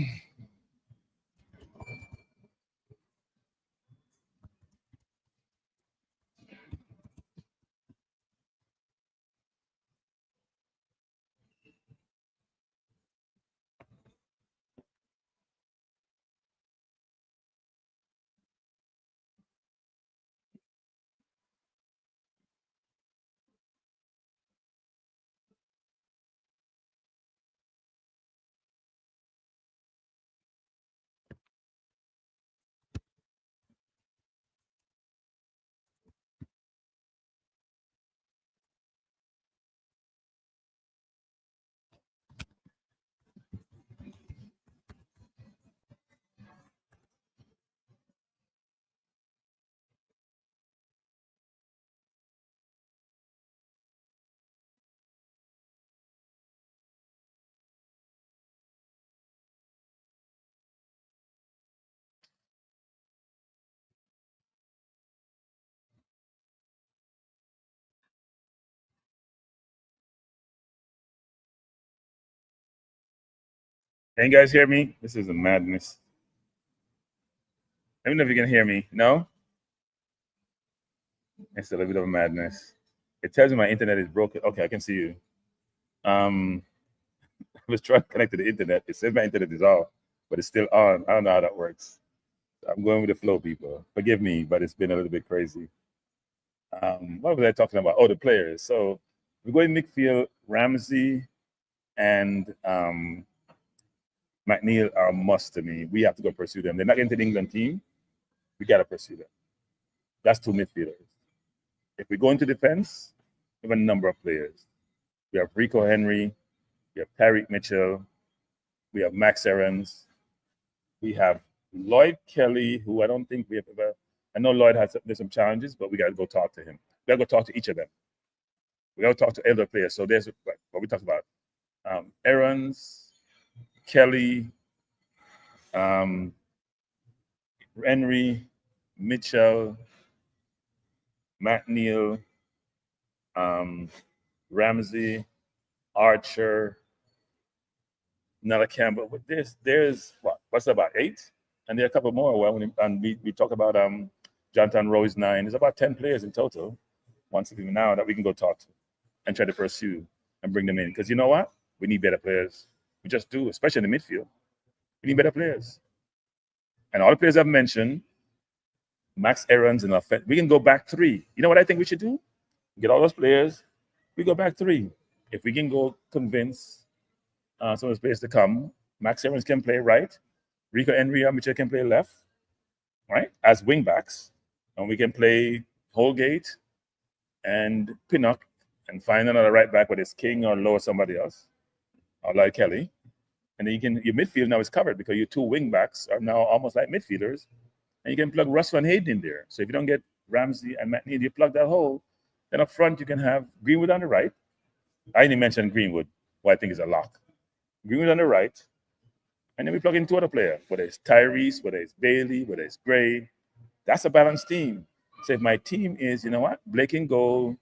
you guys hear me? This is a madness. Let me know if you can hear me. No? It's a little bit of a madness. It tells me my internet is broken. Okay, I can see you. I was trying to connect to the internet. It says my internet is off, but it's still on. I don't know how that works. I'm going with the flow, people. Forgive me, but it's been a little bit crazy. What was I talking about? Oh, the players. So we go in midfield. Ramsey and McNeil are a must to me. We have to go pursue them. They're not getting to the England team. We got to pursue them. That's two midfielders. If we go into defense, we have a number of players. We have Rico Henry. We have Tyreek Mitchell. We have Max Aarons. We have Lloyd Kelly, who I don't think we have ever. I know Lloyd there's some challenges, but we got to go talk to him. We got to go talk to each of them. We got to talk to elder players. So there's what we talked about. Aarons, Kelly, Henry, Mitchell, McNeil, Ramsey, Archer, Nella Campbell. With this, there's what's about 8? And there are a couple more. And we talk about Jonathan Rowe's 9. There's about 10 players in total, once even now, that we can go talk to and try to pursue and bring them in. Because you know what? We need better players. We just do, especially in the midfield. We need better players. And all the players I've mentioned, Max Aarons and offense, we can go back 3. You know what I think we should do? Get all those players. We go back 3. If we can go convince some of those players to come, Max Aarons can play right. Rico Henry and Mitchell can play left, right, as wing backs. And we can play Holgate and Pinnock and find another right back, whether it's King or Lowe or somebody else, or like Kelly. And then your midfield now is covered because your 2 wing backs are now almost like midfielders. And you can plug Russell and Hayden in there. So if you don't get Ramsey and McNeil, you plug that hole. Then up front, you can have Greenwood on the right. I didn't mention Greenwood, who I think is a lock. Greenwood on the right. And then we plug in 2 other players, whether it's Tyrese, whether it's Bailey, whether it's Gray. That's a balanced team. So if my team is, you know what, Blake in goal,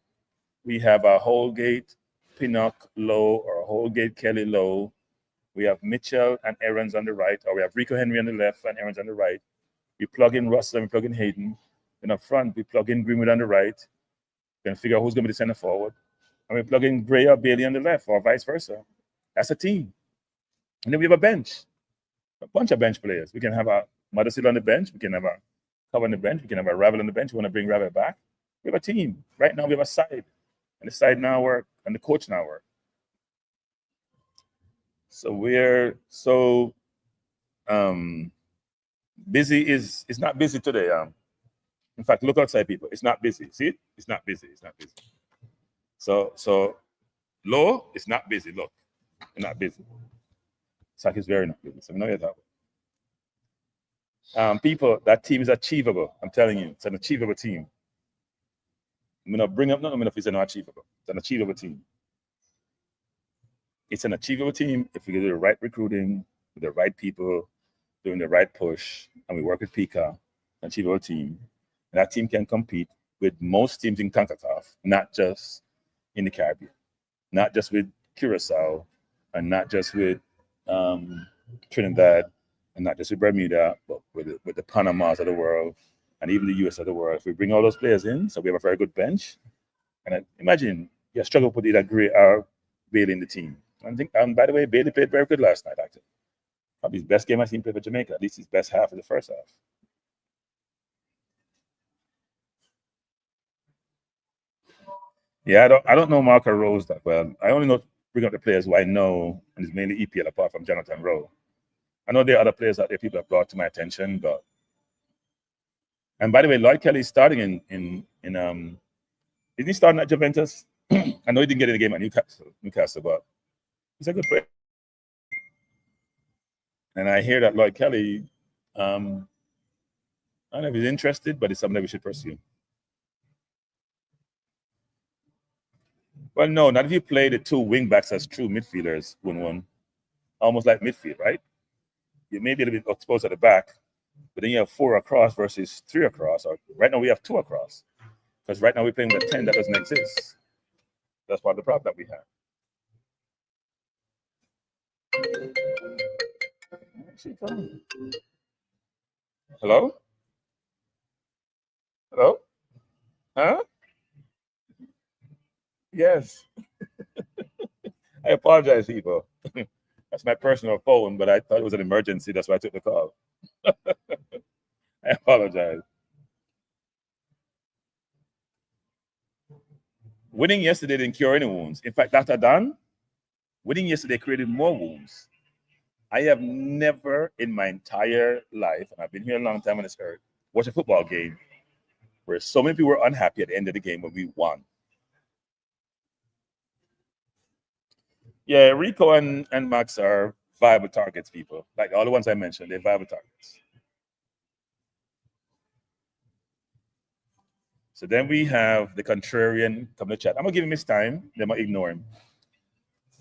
we have a Holgate, Pinnock, Lowe, or a Holgate, Kelly, Lowe. We have Mitchell and Aarons on the right, or we have Rico Henry on the left and Aarons on the right. We plug in Russell and we plug in Hayden. Then up front, we plug in Greenwood on the right. We can figure out who's going to be the center forward. And we plug in Gray or Bailey on the left, or vice versa. That's a team. And then we have a bench, a bunch of bench players. We can have a Mothersill on the bench. We can have a Cover on the bench. We can have a Ravel on the bench. We want to bring Ravel back. We have a team. Right now, we have a side. And the side now work, and the coach now work. So we're so busy. It's not busy today. In fact, look outside, people. It's not busy. See it? It's not busy. It's not busy. So low, it's not busy. Look, it's not busy. It's like it's very not busy. So we know you're that way. People, that team is achievable. I'm telling you, it's an achievable team. I'm gonna bring up nothing if it's not achievable. It's an achievable team. It's an achievable team if we do the right recruiting with the right people, doing the right push, and we work with Pika, an achievable team. And that team can compete with most teams in CONCACAF, not just in the Caribbean, not just with Curacao, and not just with Trinidad, and not just with Bermuda, but with the Panamas of the world, and even the US of the world. If we bring all those players in, so we have a very good bench. And imagine you struggle with either Gray or Bailey in the team. And by the way, Bailey played very good last night, actually. Probably his best game I've seen play for Jamaica, at least his best half of the first half. Yeah, I don't know Marco Rose that well. I only know bring up the players who I know, and it's mainly EPL apart from Jonathan Rowe. I know there are other players out there people have brought to my attention, but and by the way, Lloyd Kelly is starting in isn't he starting at Juventus? I know he didn't get in the game at Newcastle, but he's a good player. And I hear that Lloyd Kelly, I don't know if he's interested, but it's something that we should pursue. Well, no, not if you play the two wing backs as true midfielders, 1-1. Almost like midfield, right? You may be a little bit exposed at the back, but then you have 4 across versus 3 across. Or right now we have 2 across. Because right now we're playing with a 10 that doesn't exist. That's part of the problem that we have. Hello? Hello? Huh? Yes. I apologize, people. That's my personal phone, but I thought it was an emergency. That's why I took the call. I apologize. Winning yesterday didn't cure any wounds. In fact, Dr. Don, winning yesterday created more wounds. I have never in my entire life, and I've been here a long time on this earth, watched a football game where so many people were unhappy at the end of the game when we won. Yeah, Rico and Max are viable targets, people. Like all the ones I mentioned, they're viable targets. So then we have the contrarian come to chat. I'm gonna give him his time. Then I'm gonna ignore him.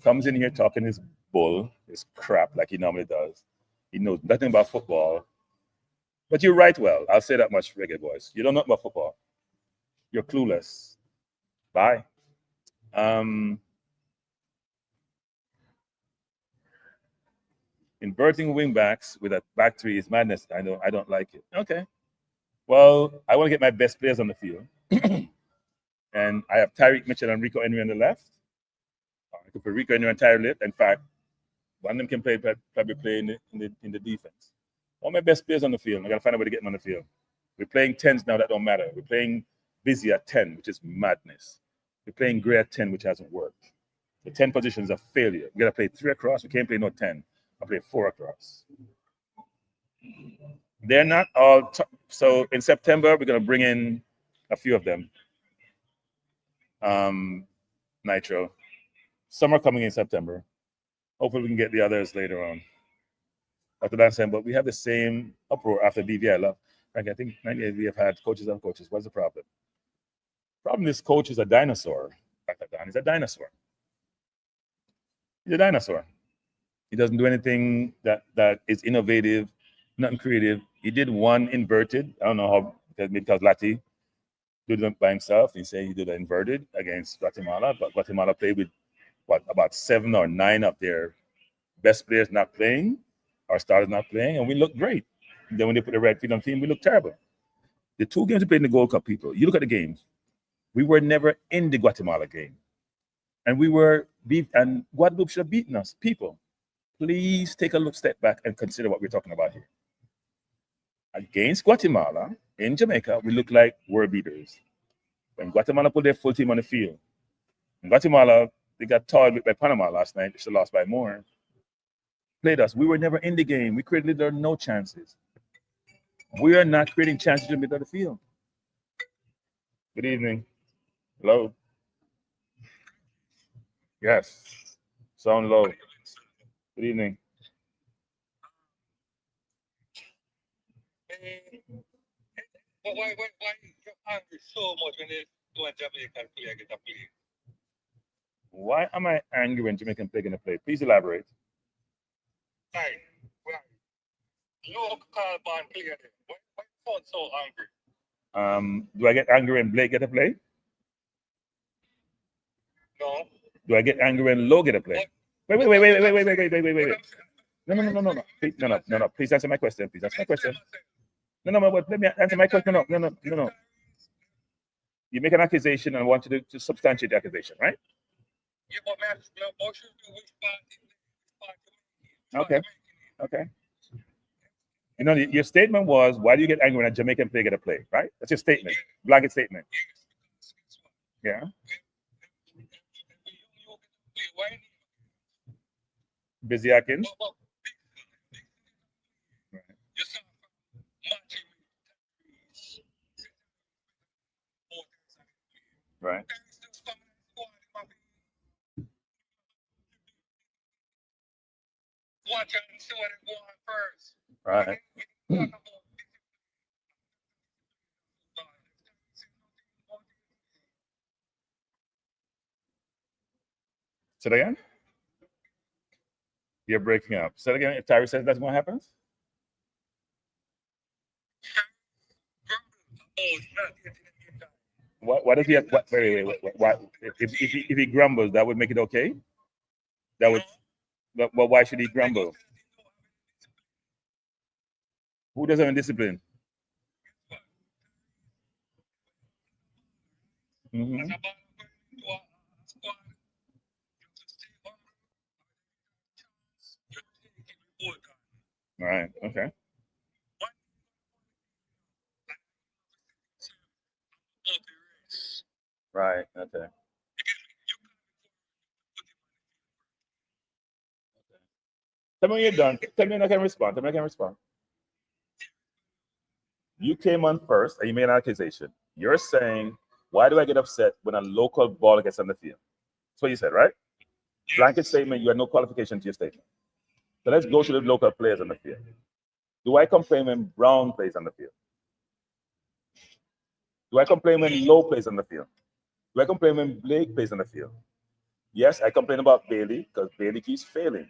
Comes in here talking his bull, his crap like he normally does. He knows nothing about football. But you write well. I'll say that much, Reggae Boys. You don't know about football. You're clueless. Bye. Inverting wing backs with a back three is madness. I don't like it. Okay. Well, I want to get my best players on the field. And I have Tyreek Mitchell and Rico Henry on the left. I could put Rico Henry and Tyreek left. In fact, one of them can probably play in the defense. All my best players on the field. I got to find a way to get them on the field. We're playing 10s now. That don't matter. We're playing Busy at 10, which is madness. We're playing Gray at 10, which hasn't worked. The 10 positions are failure. We got to play 3 across. We can't play no 10. I play 4 across. They're not all. So in September, we're going to bring in a few of them. Nitro. Some are coming in September. Hopefully, we can get the others later on. After that, saying, but we have the same uproar after BVI. I think 98 we have had coaches and coaches. What's the problem? Problem is, coach is a dinosaur. Dr. Dan is a dinosaur. He's a dinosaur. He doesn't do anything that is innovative, nothing creative. He did one inverted. I don't know how, because Lati did it by himself. He said he did an inverted against Guatemala, but Guatemala played with about 7 or 9 of their best players not playing, our starters not playing, and we looked great. And then when they put the red feet on the team, we looked terrible. The 2 games we played in the Gold Cup, people, you look at the games. We were never in the Guatemala game. And and Guadeloupe should have beaten us. People, please take a step back and consider what we're talking about here. Against Guatemala in Jamaica, we look like world beaters. When Guatemala put their full team on the field, in Guatemala, they got toyed by Panama last night. They should have lost by more. Played us. We were never in the game. We created no chances. We are not creating chances in the middle of the field. Good evening. Hello. Yes. Sound low. Good evening. But why you're angry so much when they do a Jamaican player get a play? Why am I angry when Jamaican player get a play? Please elaborate. Right. You call upon player there. Why you sound so angry? Do I get angry when Blake get a play? No. Do I get angry when Low get a play? Wait. No. Please answer my question. Please answer my question. No. But let me answer my question. No. You make an accusation and I want you to substantiate the accusation, right? Okay. You know, your statement was, why do you get angry when a Jamaican player get a play, right? That's your statement, blanket statement. Yeah. Busy Atkins. Right. Right. Say it again. You're breaking up. Say it again. If Tyree says that's what happens. What does he have? Wait. What? If he grumbles, that would make it okay. That would. But why should he grumble? Who doesn't have discipline? Mm-hmm. Right. Okay. Right. Okay. Tell me when you're done. Tell me when I can respond. You came on first and you made an accusation. You're saying, why do I get upset when a local ball gets on the field? That's what you said, right? Blanket statement, you had no qualification to your statement. So let's go to the local players on the field. Do I complain when Brown plays on the field? Do I complain when Lowe plays on the field? Do I complain when Blake plays on the field? Yes, I complain about Bailey because Bailey keeps failing.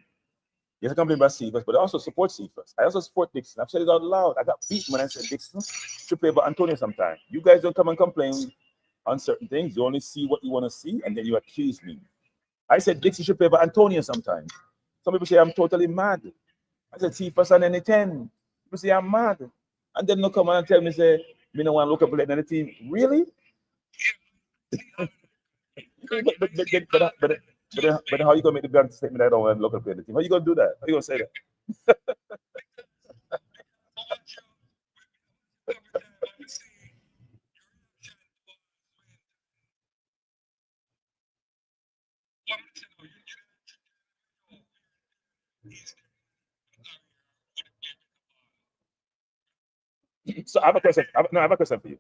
Yes, I complain about Cephas, but I also support Cephas. I also support Dixon. I've said it out loud. I got beat when I said Dixon should play about Antonio sometime. You guys don't come and complain on certain things. You only see what you want to see, and then you accuse me. I said Dixon should play about Antonio sometimes. Some people say I'm totally mad. I said Cephas and any 10. People say I'm mad. And then they'll come on and tell me, say, me no want to look up at the team. Really? But how you gonna make the blank statement I don't want to look up at the team? How you gonna do that? How you gonna say that? So I have a question. I have a question for you.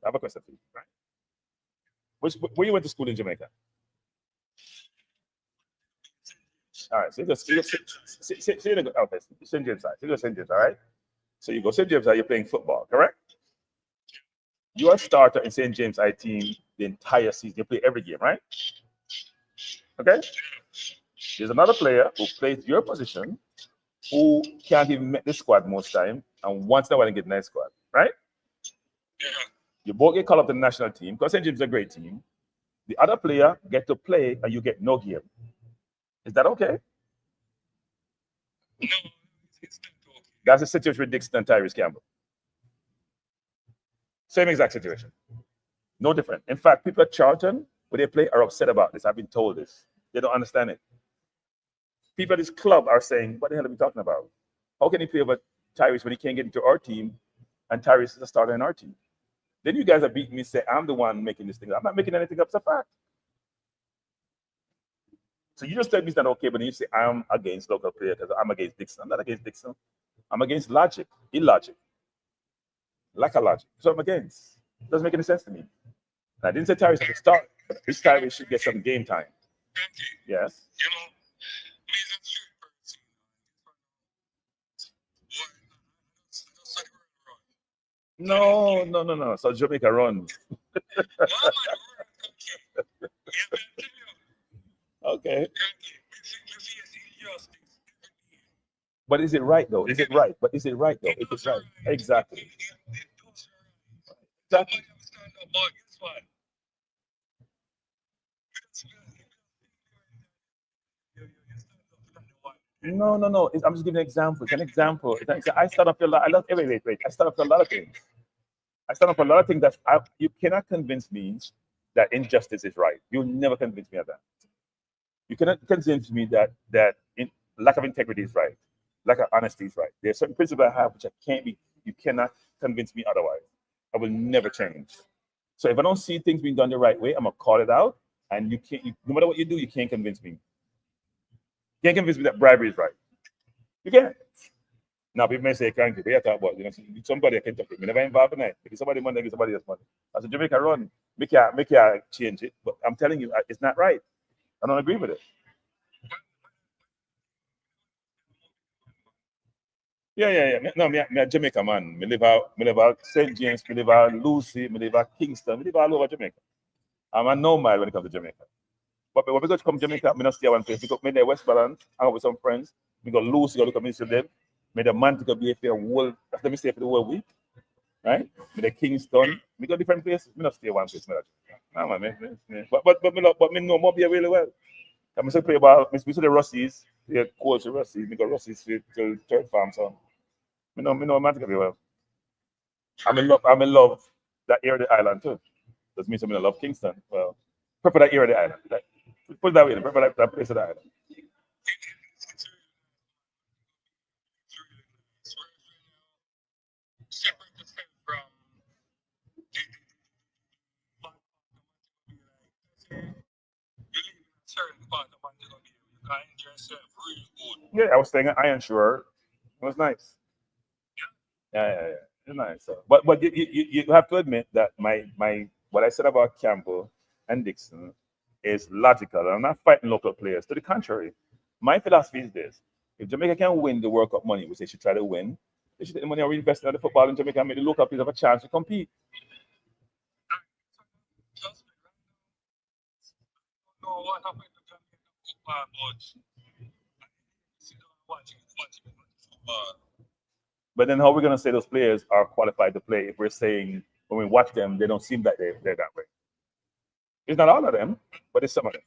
Right? Where you went to school in Jamaica? All right. So you go St. James side. So you go St. James. All right. So you go St. James side. You're playing football, correct? You're a starter in St. James I team the entire season. You play every game, right? Okay. There's another player who plays your position who can't even make the squad most time and once in a while get nice squad, right? You both get called up to the national team because St. James is a great team. The other player get to play and you get no game. Is that okay? No, it's not okay. That's the situation with Dixon and Tyrese Campbell. Same exact situation. No different. In fact, people at Charlton, where they play, are upset about this. I've been told this. They don't understand it. People at this club are saying, what the hell are we talking about? How can he play over Tyrese when he can't get into our team and Tyrese is a starter in our team? Then you guys are beating me and say, I'm the one making this thing up. I'm not making anything up. It's a fact. So you just tell me it's not okay, but then you say, I'm against local players because I'm against Dixon. I'm not against Dixon. I'm against logic, illogic, lack of logic. So I'm against. It doesn't make any sense to me. And I didn't say Tyrese should start. This Tyrese should get some game time. Yes. You know, No. So Jamaica run. Okay. But is it right though? Is it right? But is it right though? Is it right? Exactly. Exactly. No. I'm just giving an example. It's an example. I stand up for a lot. Wait. I stand up for a lot of things. I stand up for a lot of things you cannot convince me that injustice is right. You'll never convince me of that. You cannot convince me that lack of integrity is right, lack of honesty is right. There are certain principles I have which you cannot convince me otherwise. I will never change. So if I don't see things being done the right way, I'm gonna call it out. And no matter what you do, you can't convince me. You can't convince me that bribery is right. You can't. Now people may say, "Can't you talk about somebody I can talk to? Me never involved in it. If somebody money, give somebody else money." As a Jamaica run, make you change it. But I'm telling you, it's not right. I don't agree with it. Yeah. No, me a Jamaica man. Me live out St. James, me live out Lucy, me live out Kingston, me live all over Jamaica. I'm a nomad when it comes to Jamaica. But when we go to come to Jamaica, me not stay one place. Me there West Balance, hang out with some friends. Me go Lucy, go look at me to them. Me the man to go be here whole. Let me stay for the whole week, right? Me the Kingston. Me go different places. Me not stay one place. Nah, man. But me know more be really well. I used to play ball. I used to the Russies. Yeah, coach the Russies. Me go Russies till third farm. So me know man to be well. I'm in love that area of the island too. Does mean something I love Kingston. Well, prefer that area of the island. Put it that way. Prefer that place of the island. Separate yourself from you live in a certain part of Montego Bay. You can enjoy yourself really good. Yeah, I was staying at Iron Shore. It was nice. Yeah. It's nice. So, but you have to admit that my what I said about Campbell and Dixon is logical. I'm not fighting local players. To the contrary, my philosophy is this: if Jamaica can win the World Cup money, which they should try to win, they should take the money and reinvest in the football in Jamaica and make the local players have a chance to compete. Just know what happened to Jamaican football, but sit down and watch football. But then how are we going to say those players are qualified to play if we're saying when we watch them, they don't seem like they're that way? It's not all of them, but it's some of them.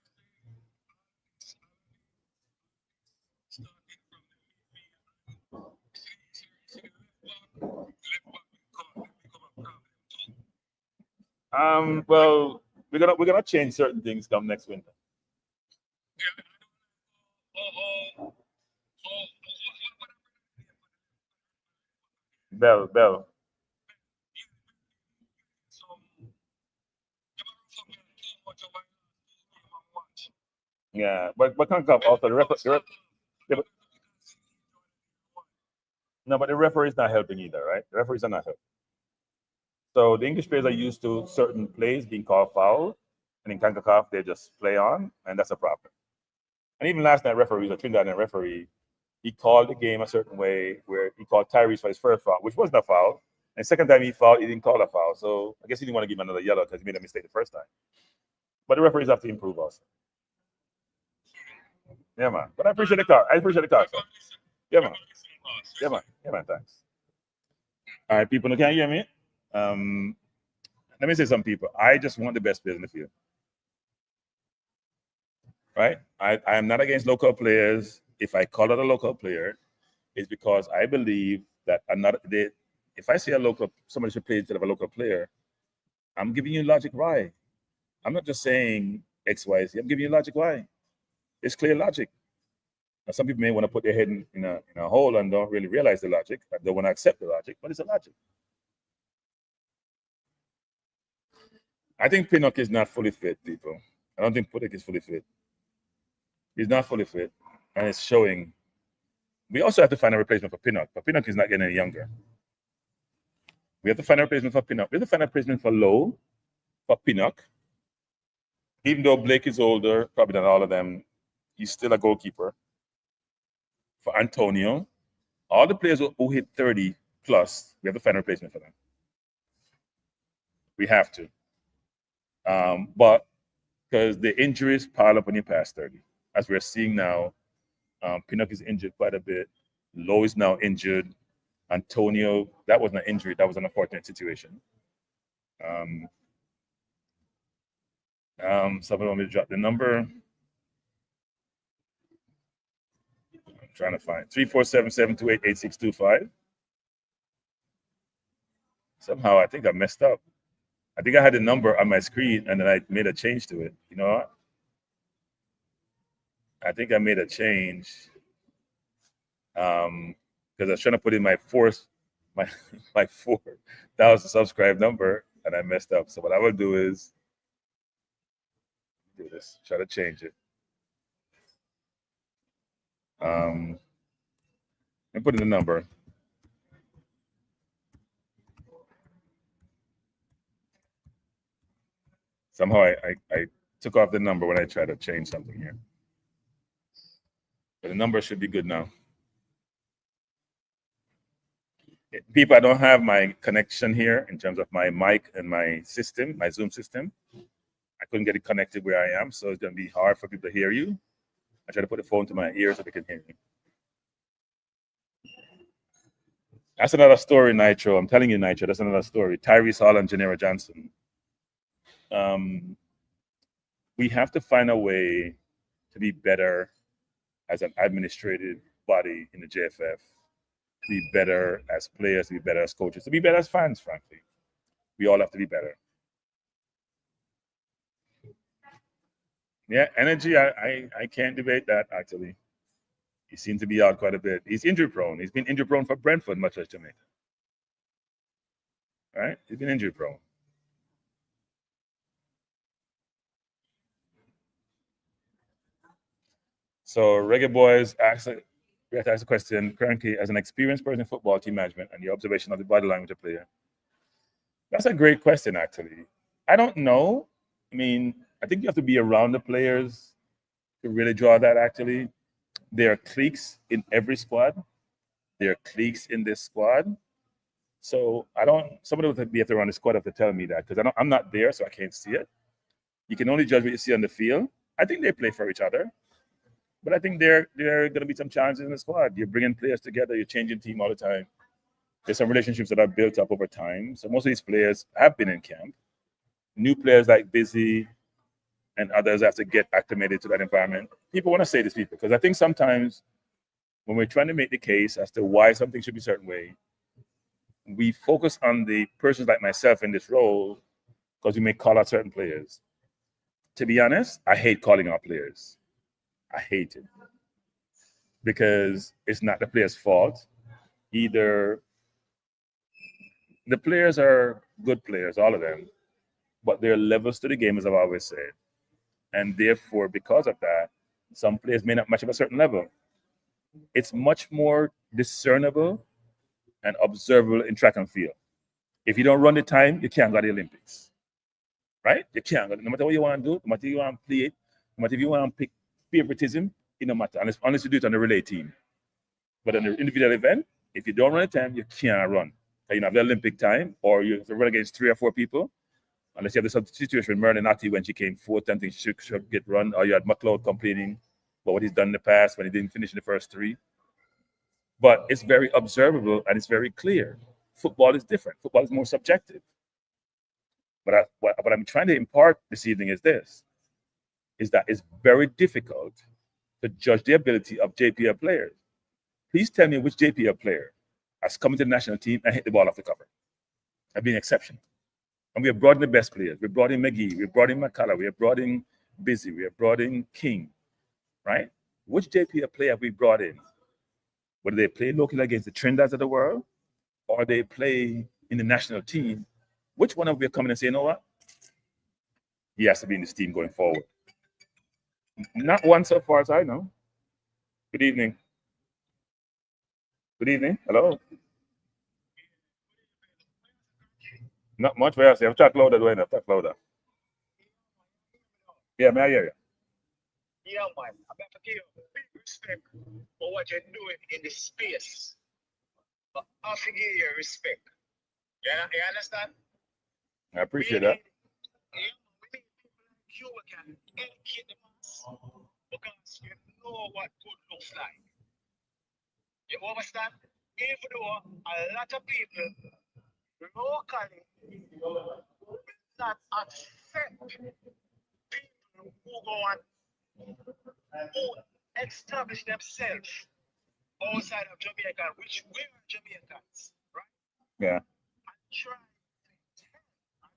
Well, we're gonna change certain things come next winter. Bell. Yeah, but Concom also no, but the referee's not helping either, right? The referees are not helping. So the English players are used to certain plays being called foul, and in CONCACAF they just play on, and that's a problem. And even last night, a Trinidad referee, he called the game a certain way where he called Tyrese for his first foul, which wasn't a foul. And second time he fouled, he didn't call a foul. So I guess he didn't want to give him another yellow because he made a mistake the first time. But the referees have to improve also. Yeah, man. But I appreciate the car. So. Yeah, man. Thanks. All right, people, can you hear me? Let me say some people. I just want the best players in the field. Right? I am not against local players. If I call out a local player, it's because I believe that if I see somebody should play instead of a local player, I'm giving you logic why. I'm not just saying X, Y, Z. I'm giving you logic why. It's clear logic. Now, some people may want to put their head in a hole and don't really realize the logic. They want to accept the logic, but it's a logic. I think Pinnock is not fully fit, people. I don't think Pinnock is fully fit. He's not fully fit, and it's showing. We also have to find a replacement for Pinnock, but Pinnock is not getting any younger. We have to find a replacement for Pinnock. We have to find a replacement for Lowe, for Pinnock. Even though Blake is older, probably not all of them, he's still a goalkeeper. For Antonio, all the players who hit 30 plus, we have to find a replacement for them. We have to. But because the injuries pile up when you pass 30. As we're seeing now, Pinnock is injured quite a bit. Lowe is now injured. Antonio, that wasn't an injury. That was an unfortunate situation. Someone want me to drop the number. trying to find 347-728-8625. Somehow I think I messed up. I think I had the number on my screen and then I made a change to it. You know what? I think I made a change because I was trying to put in my 4,000 subscribe number and I messed up. So what I will do is do this, try to change it. And put in the number. Somehow I took off the number when I tried to change something here. But the number should be good now. People, I don't have my connection here in terms of my mic and my system, my Zoom system. I couldn't get it connected where I am, so it's going to be hard for people to hear you. I try to put the phone to my ear so they can hear me. That's another story, Nitro. I'm telling you, Nitro, that's another story. Tyrese Hall and Janera Johnson. We have to find a way to be better as an administrative body in the JFF, to be better as players, to be better as coaches, to be better as fans, frankly. We all have to be better. Yeah, energy, I can't debate that, actually. He seems to be out quite a bit. He's injury prone. He's been injury prone for Brentford, much as Jamaica. Right? He's been injury prone. So Reggae Boys we have to ask a question, currently, as an experienced person in football team management and your observation of the body language of a player. That's a great question, actually. I don't know. I mean, I think you have to be around the players to really draw that, actually. There are cliques in every squad. There are cliques in this squad. So somebody would have to run the squad have to tell me that, because I'm not there, so I can't see it. You can only judge what you see on the field. I think they play for each other. But I think there are going to be some challenges in the squad. You're bringing players together. You're changing team all the time. There's some relationships that are built up over time. So most of these players have been in camp. New players like Busy and others have to get acclimated to that environment. People want to say this, people, because I think sometimes when we're trying to make the case as to why something should be a certain way, we focus on the persons like myself in this role because we may call out certain players. To be honest, I hate calling out players. I hate it because it's not the player's fault. Either the players are good players, all of them, but there are levels to the game, as I've always said. And therefore, because of that, some players may not match up a certain level. It's much more discernible and observable in track and field. If you don't run the time, you can't go to the Olympics, right? You can't go. No matter what you want to do, no matter if you want to play it, no matter if you want to pick favoritism, it no matter, unless you do it on the relay team. But on the individual event, if you don't run the time, you can't run. You have the Olympic time, or you have to run against 3 or 4 people, unless you have the situation with Merlin Nati when she came fourth and things should get run, or you had McLeod complaining about what he's done in the past when he didn't finish in the first 3. But it's very observable and it's very clear. Football is different. Football is more subjective. But what I'm trying to impart this evening is this, is that it's very difficult to judge the ability of JPL players. Please tell me which JPL player has come into the national team and hit the ball off the cover. I've been exceptional. And we have brought in the best players. We brought in McGee. We brought in McCullough. We have brought in Busy. We have brought in King, right? Which JPL player have we brought in? Whether they play locally against the Trinidadians of the world or they play in the national team, which one of you come in and say, you know what? He has to be in this team going forward. Not one so far as I know. Good evening. Good evening. Hello. Not much for us. I'm talking louder, Dwayne. Talk louder. Yeah, may I hear you? Yeah, man. I better give you big respect for what you're doing in this space. But I have to give you respect. You understand? I appreciate that. We need people like you who can educate the mass because you know what good looks like. You understand? Even though a lot of people locally will not accept people who go on who establish themselves outside of Jamaica, which we are Jamaicans, right? Yeah. I'm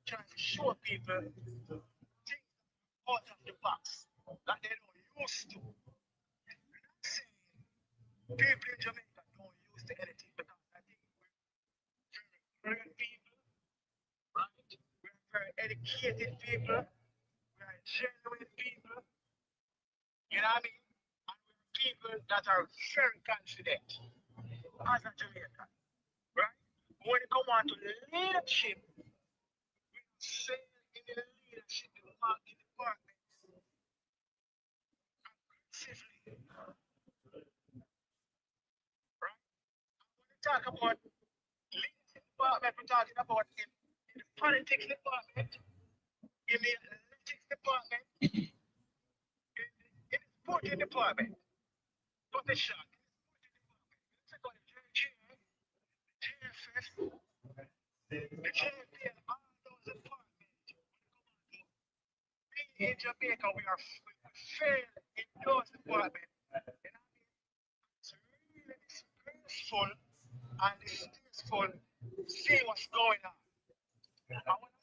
trying to show people things out of the box that they don't used to. I'm not saying people in Jamaica don't use to anything, because I think we're very people, right? We're very educated people, we're genuine people, you know what I mean? And we're people that are very confident as a Jamaican, right? When it comes on to leadership, we say in the leadership department aggressively, right? When we talk about leadership department, we're talking about in the politics department, in the athletics department, in the sporting department, position, JFF, the JFF, all those departments. In Jamaica, we are failed in those departments. It's really disgraceful and distasteful to see what's going on. I want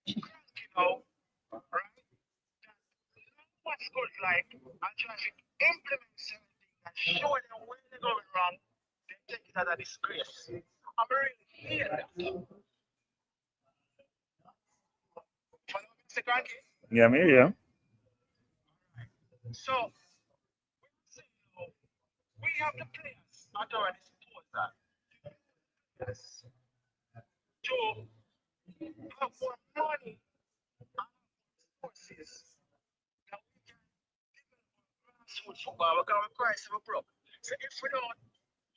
to crank it out, right? What's good like, and try to implement something and show them where they're going wrong, they take it as a disgrace. I'm really hear that. Follow me, Mr. Cranky? Yeah, me, yeah. So, we have the players at our disposal yes, to have more money and resources that we can develop grassroots football because our price are broke. So if we don't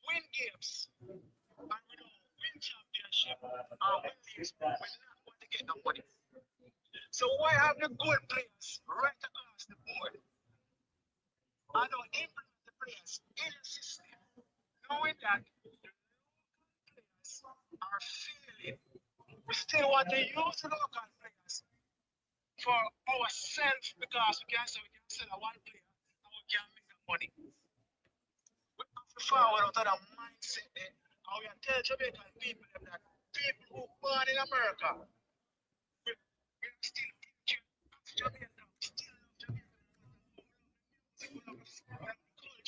win games and we don't win championship and win leagues, we're not going to get no money. So why have the good players right across the board? I don't implement the players in the system, knowing that the local players are failing. We still want to use the local players for ourselves because we can sell a one player and we can make the money. We have to forward out of the mindset there. And we are telling Jamaican people that people who born in America, we are still Jamaican, still love Jamaica.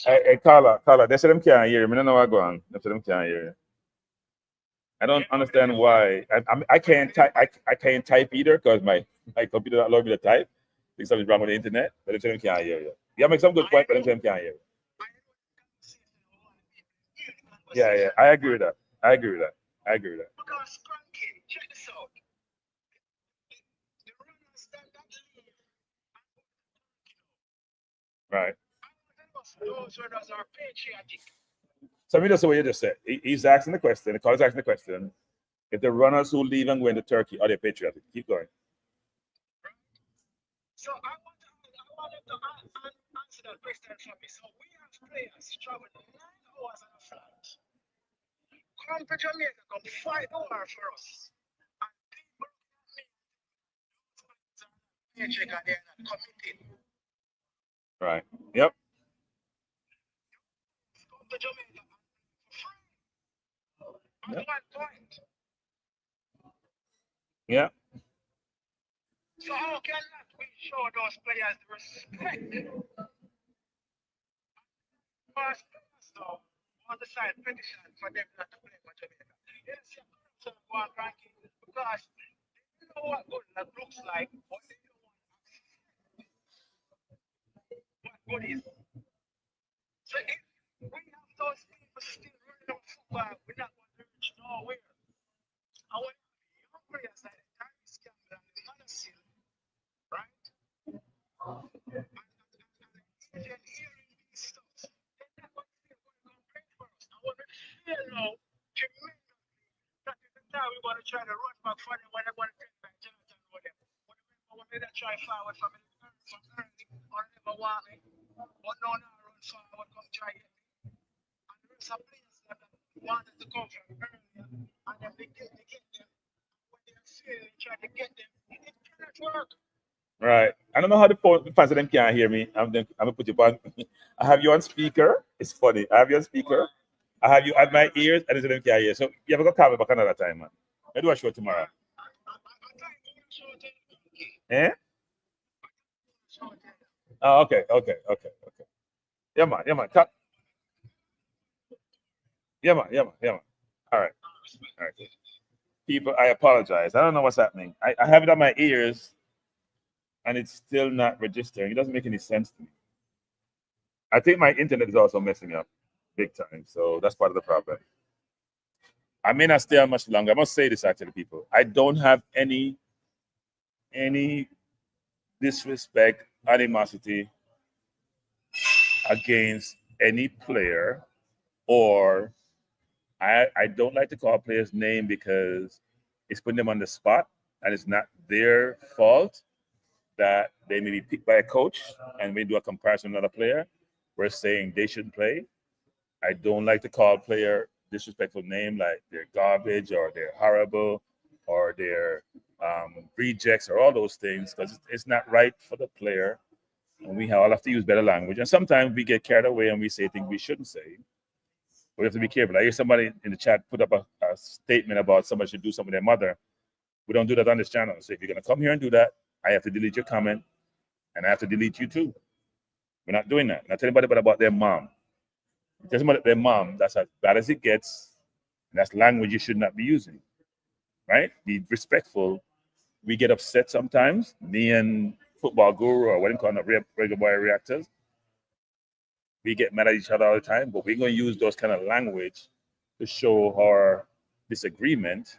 Hey, Carla, they say them can't hear you. I don't know what's going on. They say them can't hear you. I don't understand why. I can't type. I can't type either because my computer don't allow me to type. I think something's wrong with the internet. But them say them can't hear you. Yeah, make some good point, but them say them can't hear you. Yeah. I agree with that. Because Cranky, check this out. The runners that leave. Right. Those runners are patriotic. So me just say what you just said. He's asking the question. The caller's asking the question. If the runners who leave and go into Turkey are they patriotic? Keep going. So I want to answer that question for me. So we have players traveling 9 hours on a flight. Come to Jamaica, come fight the war for us. And people patriotic and they're not committed. Right. Yep. Come to Jamaica for free. At one point. Yeah. So how can we show those players the respect? First, so on the side petition for them not to play for Jamaica. Yes, so one ranking because they know what good luck looks like, but they don't want to accept what good is. So if we have those people still running on football, we're not going to reach nowhere. I want to be young players like the Tyrese Campbell and the Hannah right? And hearing these stuff, they're not going to feel going to play for us. I want to feel now tremendously that is the time we want to try to run back for them when they're going to take back Jonathan or them. When they try forward from early or never want me, but now run forward, come try get me. And the rest of players that wanted to come from earlier, and then they get them. When they're feeling, try to get them, it cannot work. Right. I don't know how the fans of them can't hear me. I'm gonna put you on. I have you on speaker. It's funny. I have you on speaker, I have you at my ears, and it's don't care here. So you have to call me back another time, man. I do a show tomorrow. Eh? Oh, okay. Yeah, man. Yeah, man. All right. People, I apologize. I don't know what's happening. I have it on my ears, and it's still not registering. It doesn't make any sense to me. I think my internet is also messing up big time. So that's part of the problem. I may not stay on much longer. I must say this actually, people. I don't have any disrespect, animosity against any player, or I don't like to call players' name because it's putting them on the spot, and it's not their fault that they may be picked by a coach and may do a comparison with another player. We're saying they shouldn't play. I don't like to call player disrespectful name like they're garbage or they're horrible or they're rejects or all those things, because it's not right for the player. And we all have to use better language. And sometimes we get carried away and we say things we shouldn't say. We have to be careful. I hear somebody in the chat put up a statement about somebody should do something with their mother. We don't do that on this channel. So if you're going to come here and do that, I have to delete your comment and I have to delete you too. We're not doing that. Not tell anybody about their mom. Tell somebody their mom, that's as bad as it gets. And that's language you should not be using. Right? Be respectful. We get upset sometimes. Me and Football Guru, or what do you call them, regular boy reactors. We get mad at each other all the time, but we're going to use those kind of language to show our disagreement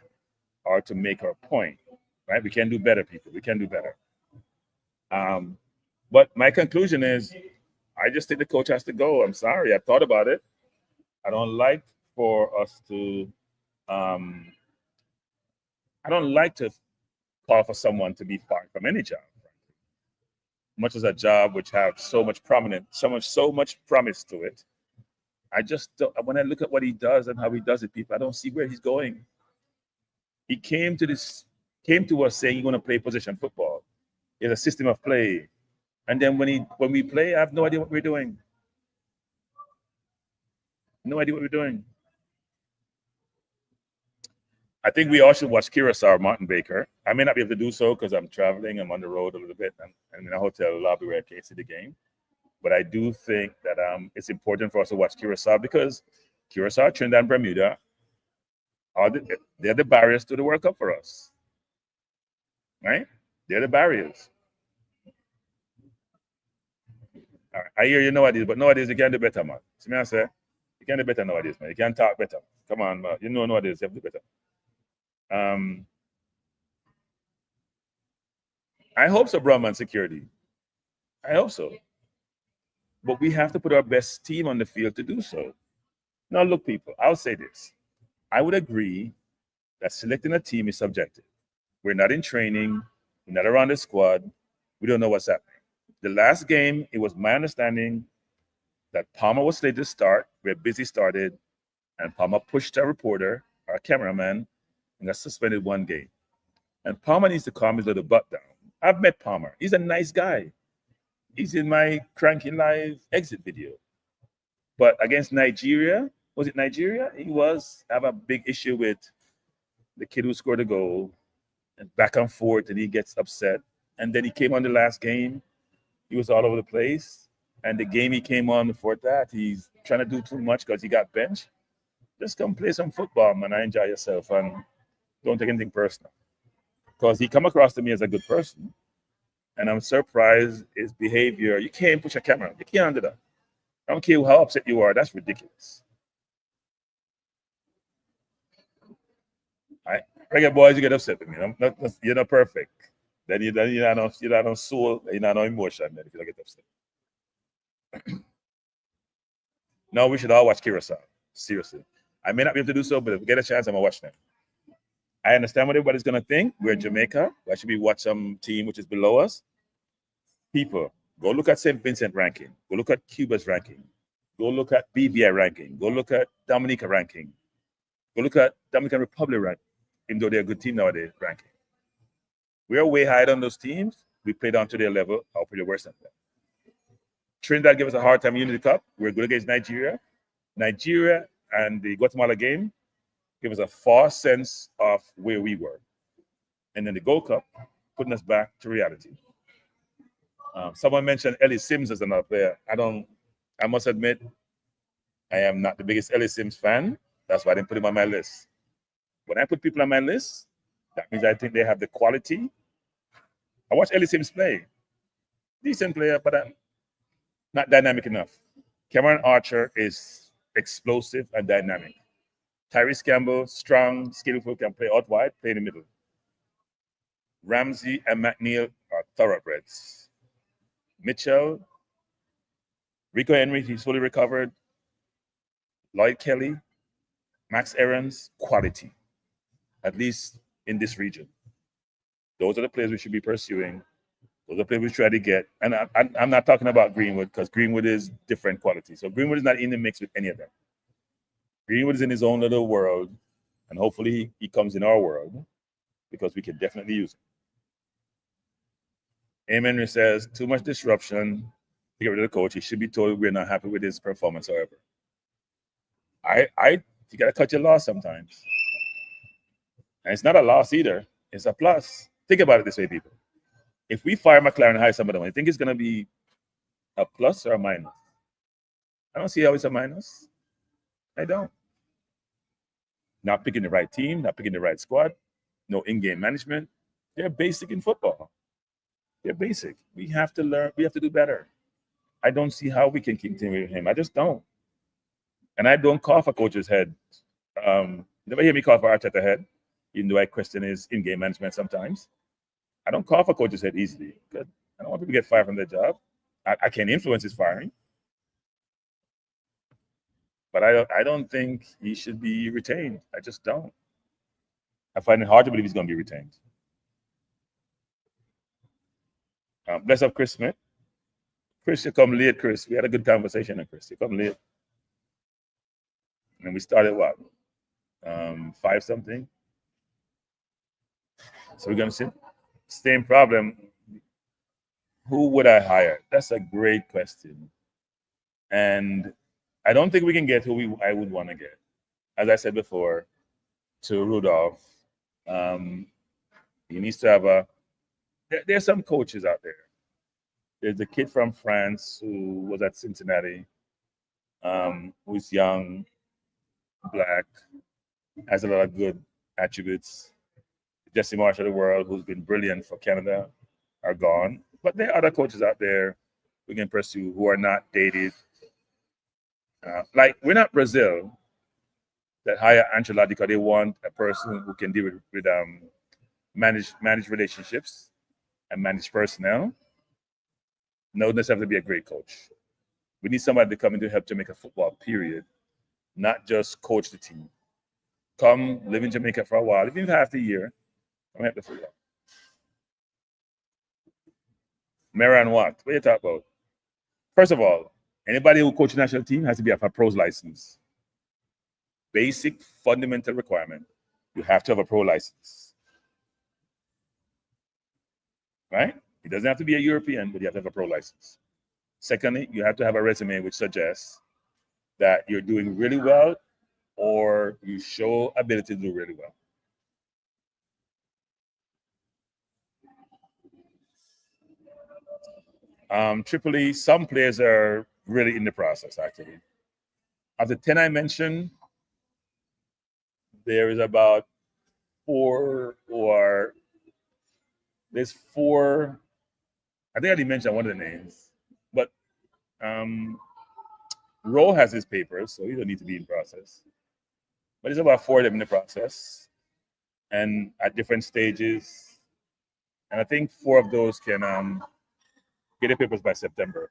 or to make our point. Right? We can do better, people. We can do better. But my conclusion is, I just think the coach has to go. I'm sorry. I thought about it. I don't like for us to. I don't like to call for someone to be fired from any job. Much as a job which have so much promise to it. I just don't. When I look at what he does and how he does it, people, I don't see where he's going. He came to us saying he's going to play position football. It's a system of play. And then when we play, I have no idea what we're doing. No idea what we're doing. I think we all should watch Curacao, Martin Baker. I may not be able to do so because I'm traveling. I'm on the road a little bit. I'm in a hotel lobby where I can't see the game. But I do think that it's important for us to watch Curacao because Curacao, Trinidad, and Bermuda they're the barriers to the World Cup for us. Right? They're the barriers. All right. I hear you nowadays, but nowadays you can do better, man. See me I say? You can do better nowadays, man. You can talk better. Come on, man. You know nowadays you have to do better. I hope so, Brahman Security. I hope so. But we have to put our best team on the field to do so. Now, look, people, I'll say this. I would agree that selecting a team is subjective. We're not in training. We're not around the squad. We don't know what's happening. The last game, it was my understanding that Palmer was slated to start, where Busy started, and Palmer pushed a reporter, our cameraman, and got suspended one game. And Palmer needs to calm his little butt down. I've met Palmer. He's a nice guy. He's in my Cranking Live exit video. But against Nigeria, was it Nigeria? I have a big issue with the kid who scored a goal and back and forth, and he gets upset. And then he came on the last game. He was all over the place. And the game he came on before that, he's trying to do too much because he got benched. Just come play some football, man. I enjoy yourself and don't take anything personal. Because he come across to me as a good person. And I'm surprised his behavior. You can't push a camera. You can't do that. I don't care how upset you are. That's ridiculous. All right. Regular boys, you get upset with me. You're not perfect. Then you're not no soul. You're not no emotion. Then if you don't get upset. No, we should all watch Curacao. Seriously. I may not be able to do so, but if we get a chance, I'm going to watch them. I understand what everybody's going to think. We're in Jamaica. Why should we watch some team which is below us? People, go look at St. Vincent ranking. Go look at Cuba's ranking. Go look at BVI ranking. Go look at Dominica ranking. Go look at Dominican Republic ranking, even though they're a good team nowadays ranking. We are way higher on those teams. We play down to their level, or pretty worse than that. Trinidad gave us a hard time in Unity Cup. We're good against Nigeria. Nigeria and the Guatemala game gave us a false sense of where we were. And then the Gold Cup putting us back to reality. Someone mentioned Ellie Sims as another player. I must admit, I am not the biggest Ellie Sims fan. That's why I didn't put him on my list. When I put people on my list, that means I think they have the quality. I watch Ellie Sims play. Decent player, but not dynamic enough. Cameron Archer is explosive and dynamic. Tyrese Campbell, strong, skillful, can play out wide, play in the middle. Ramsey and McNeil are thoroughbreds. Mitchell, Rico Henry, he's fully recovered. Lloyd Kelly, Max Aarons, quality, at least in this region. Those are the players we should be pursuing. Those are the players we try to get. And I'm not talking about Greenwood, because Greenwood is different quality. So Greenwood is not in the mix with any of them. Greenwood is in his own little world, and hopefully he comes in our world, because we can definitely use him. Amen says, too much disruption to get rid of the coach. He should be told we're not happy with his performance, however. You got to cut your loss sometimes. And it's not a loss either. It's a plus. Think about it this way, people. If we fire McClaren and hire somebody, you think it's going to be a plus or a minus? I don't see how it's a minus. I don't. Not picking the right team, not picking the right squad, no in-game management. They're basic in football. They're basic. We have to learn. We have to do better. I don't see how we can continue with him. I just don't. And I don't call for coach's head. You never hear me call for Arteta head, even though I question his in-game management sometimes. I don't call for coach's head easily, because I don't want people to get fired from their job. I can't influence his firing. But I don't think he should be retained. I just don't. I find it hard to believe he's going to be retained. Bless up Chris Smith. Chris, you come late, Chris. We had a good conversation, Chris. You come late. And we started what? 5 something. So we're going to see. Same problem. Who would I hire? That's a great question. And I don't think we can get who I would want to get. As I said before to Rudolph, he needs to have there's some coaches out there. There's a kid from France who was at Cincinnati, who's young, black, has a lot of good attributes. Jesse Marsh of the world, who's been brilliant for Canada, are gone. But there are other coaches out there we can pursue who are not dated. Like, we're not Brazil that hire Ancelotti because they want a person who can deal with manage relationships and manage personnel. No, this have to be a great coach. We need somebody to come in to help Jamaica football, period. Not just coach the team. Come live in Jamaica for a while, even half the year. Come help the football. Maran what? What are you talking about? First of all, anybody who coaches the national team has to be have a pro's license. Basic fundamental requirement. You have to have a pro license. Right? It doesn't have to be a European, but you have to have a pro license. Secondly, you have to have a resume which suggests that you're doing really well or you show ability to do really well. Tripoli, some players are really in the process, actually. Of the 10 I mentioned, there is about 4 or there's 4. I think I didn't mention one of the names, but Rowe has his papers, so he don't need to be in process. But there's about 4 of them in the process and at different stages. And I think 4 of those can get their papers by September.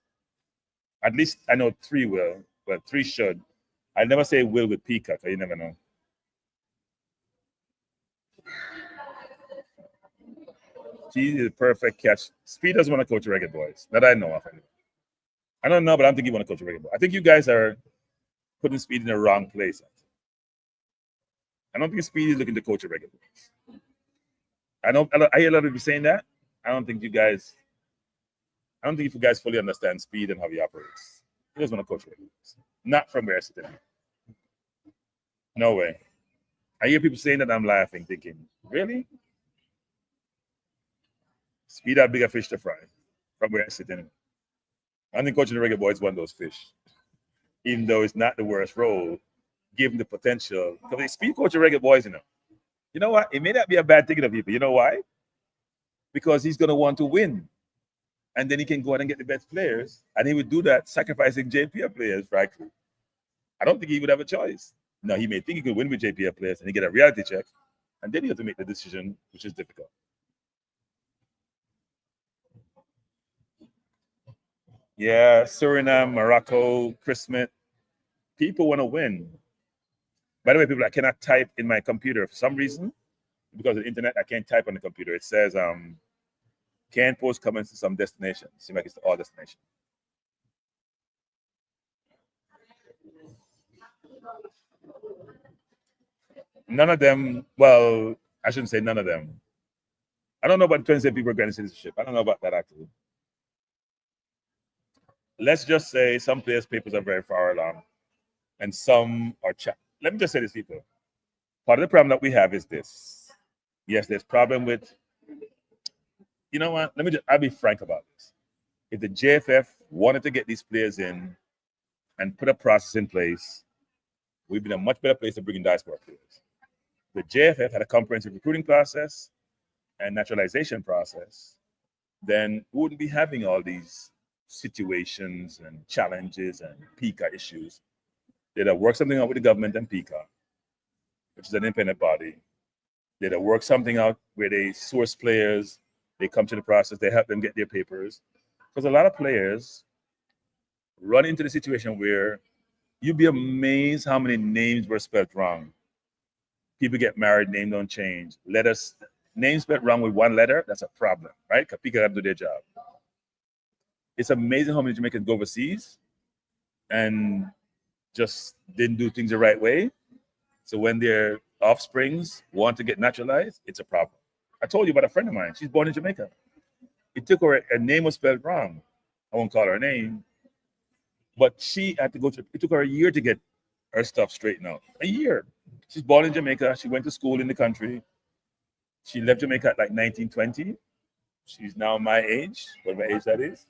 At least I know 3 will, but 3 should. I never say will with Peacock, you never know. He's a perfect catch. Speed doesn't want to coach Reggae Boys. That I know of. I don't know, but I don't think you want to coach Reggae Boys. I think you guys are putting Speed in the wrong place. I don't think Speed is looking to coach Reggae Boys. I hear a lot of people saying that. I don't think you guys fully understand Speed and how he operates. He doesn't want to coach Reggae Boys. Not from where I sit in. No way. I hear people saying that, I'm laughing, thinking, really? Speed out bigger fish to fry from where I sit in. I think coaching the regular boys one of those fish. Even though it's not the worst role, given the potential. Because they speed coach the regular boys, You know what? It may not be a bad thing to people. You know why? Because he's going to want to win. And then he can go out and get the best players. And he would do that sacrificing JPF players, frankly. I don't think he would have a choice. No, he may think he could win with JPF players and he get a reality check. And then he has to make the decision, which is difficult. Yeah, Suriname, Morocco, Christmas. People want to win. By the way, people, I cannot type in my computer for some reason. Because of the internet, I can't type on the computer. It says, can't post comments to some destinations. Seems like it's to all destinations. None of them, well, I shouldn't say none of them. I don't know about 27 people granted citizenship. I don't know about that actually. Let's just say some players' papers are very far along and some are let me just say this, people. Part of the problem that we have is this. Yes, there's problem with, you know what? I'll be frank about this. If the JFF wanted to get these players in and put a process in place, we'd be in a much better place to bring in diaspora players. The JFF had a comprehensive recruiting process and naturalization process, then we wouldn't be having all these situations and challenges and PICA issues. They'd have worked something out with the government and PICA, which is an independent body. They'd have worked something out where they source players, they come to the process, they help them get their papers. Because a lot of players run into the situation where you'd be amazed how many names were spelled wrong. People get married, name don't change. Names spelled wrong with one letter, that's a problem, right? Because people got to do their job. It's amazing how many Jamaicans go overseas and just didn't do things the right way. So when their offsprings want to get naturalized, it's a problem. I told you about a friend of mine. She's born in Jamaica. It took her, her name was spelled wrong. I won't call her name. But she had to it took her a year to get her stuff straightened out. A year. She's born in Jamaica. She went to school in the country. She left Jamaica at like 1920. She's now my age, whatever age that is.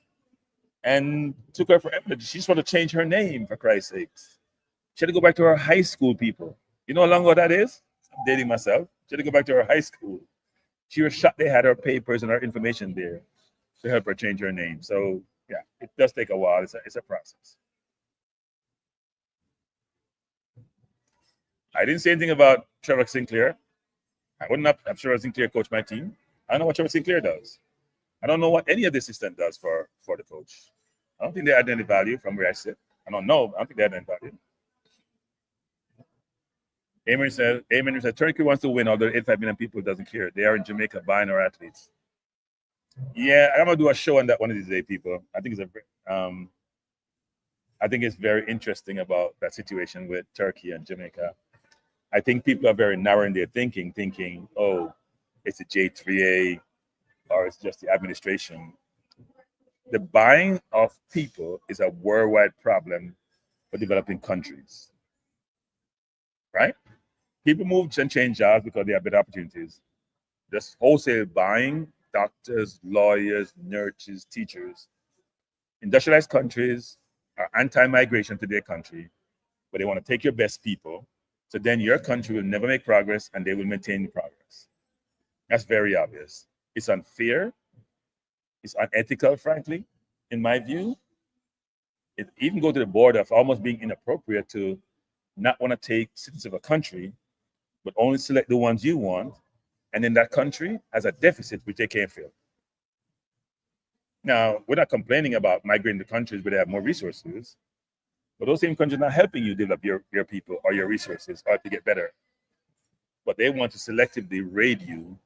And took her forever. She just wanted to change her name, for Christ's sakes. She had to go back to her high school people. You know how long ago that is? I'm dating myself. She had to go back to her high school. She was shocked they had her papers and her information there to help her change her name. So, yeah, it does take a while. It's a process. I didn't say anything about Trevor Sinclair. I wouldn't have Trevor Sinclair coach my team. I don't know what Trevor Sinclair does. I don't know what any of the assistant does for the coach. I don't think they add any value from where I sit. I don't know. I don't think they add any value. Amen said, Turkey wants to win, although 85 million people doesn't care. They are in Jamaica buying our athletes. Yeah, I'm gonna do a show on that one of these days, people. I think it's very interesting about that situation with Turkey and Jamaica. I think people are very narrow in their thinking, oh, it's a J3A or it's just the administration. The buying of people is a worldwide problem for developing countries, right? People move and change jobs because they have better opportunities. Just wholesale buying, doctors, lawyers, nurses, teachers. Industrialized countries are anti-migration to their country, but they want to take your best people. So then your country will never make progress and they will maintain progress. That's very obvious. It's unfair. It's unethical, frankly, in my view. It even go to the border of almost being inappropriate to not want to take citizens of a country, but only select the ones you want. And then that country has a deficit which they can't fill. Now, we're not complaining about migrating to countries where they have more resources, but those same countries are not helping you develop your people or your resources or to get better. But they want to selectively raid you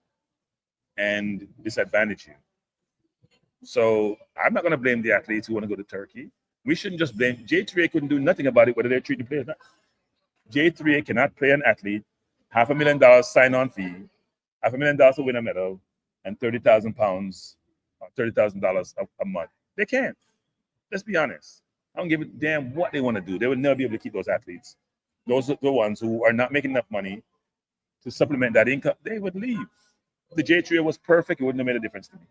and disadvantage you. So I'm not going to blame the athletes who want to go to Turkey. We shouldn't just blame. J3A couldn't do nothing about it, whether they treat the players or not. J3A cannot pay an athlete $500,000 sign-on fee, $500,000 to win a medal, and £30,000 or $30,000 a month. They can't. Let's be honest. I don't give a damn what they want to do. They will never be able to keep those athletes those are the ones who are not making enough money to supplement that income, they would leave. If the J3A was perfect, it wouldn't have made a difference to me.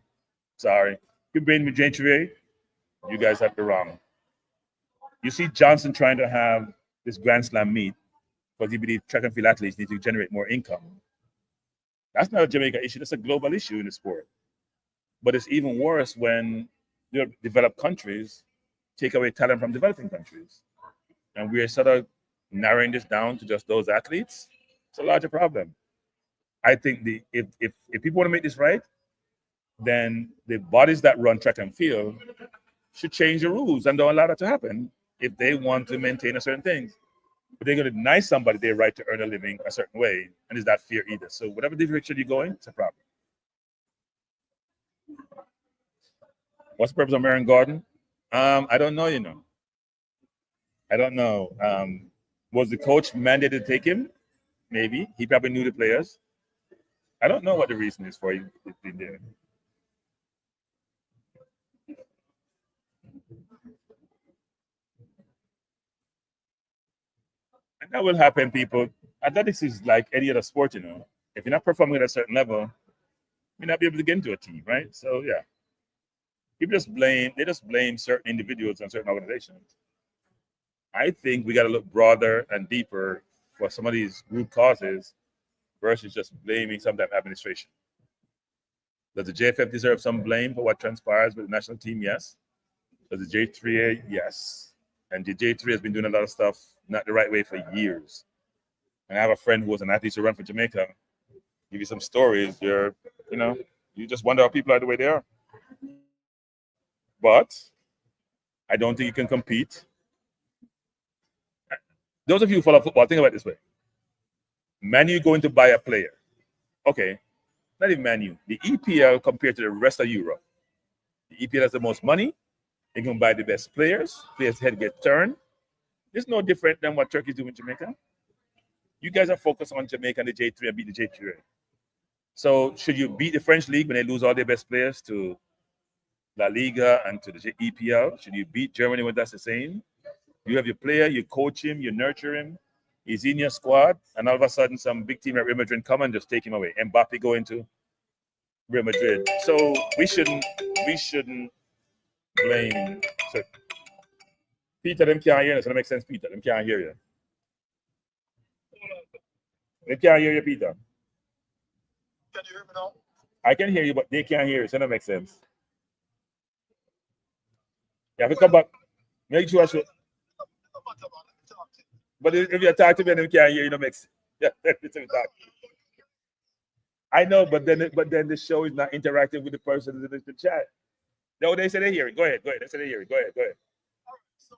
Sorry. You bring me J3A, you guys have the wrong. You see Johnson trying to have this Grand Slam meet because he believes track and field athletes need to generate more income. That's not a Jamaica issue. That's a global issue in the sport. But it's even worse when developed countries take away talent from developing countries. And we're sort of narrowing this down to just those athletes. It's a larger problem. I think if people want to make this right, then the bodies that run track and field should change the rules and don't allow that to happen if they want to maintain a certain things. But they're going to deny somebody their right to earn a living a certain way, and is that fair either? So whatever direction you're going, it's a problem. What's the purpose of Marion Gordon? I don't know, I don't know. Was the coach mandated to take him? Maybe. He probably knew the players. I don't know what the reason is for him being there. And that will happen, people. Athletics is like any other sport, If you're not performing at a certain level, you're not be able to get into a team, right? So yeah. People they just blame certain individuals and certain organizations. I think we got to look broader and deeper for some of these root causes versus just blaming some type of administration. Does the JFF deserve some blame for what transpires with the national team? Yes. Does the J3A? Yes. And the J3 has been doing a lot of stuff not the right way for years. And I have a friend who was an athlete who ran for Jamaica. Give you some stories. You just wonder how people are the way they are. But I don't think you can compete. Those of you who follow football, think about it this way. Man U going to buy a player. Okay, not even Man U. The EPL compared to the rest of Europe. The EPL has the most money. They can buy the best players. Players' head get turned. It's no different than what Turkey's doing in Jamaica. You guys are focused on Jamaica and the J3 and beat the J3. So should you beat the French league when they lose all their best players to La Liga and to the EPL? Should you beat Germany when that's the same? You have your player, you coach him, you nurture him. He's in your squad, and all of a sudden some big team at Real Madrid come and just take him away. Mbappe going to Real Madrid. So we shouldn't blame. So Peter, them can't hear us. So that makes sense, Peter. Them can't hear you. They can't hear you, Peter. Can you hear me now? I can hear you, but they can't hear you. So that makes sense. You have to come back. Make sure I should. But if you talk to me and they can't hear you, that makes sense. Yeah, talk. I know, but then the show is not interacting with the person in the chat. No, they say they hear it. Go ahead. They say they hear it. Go ahead. All right, so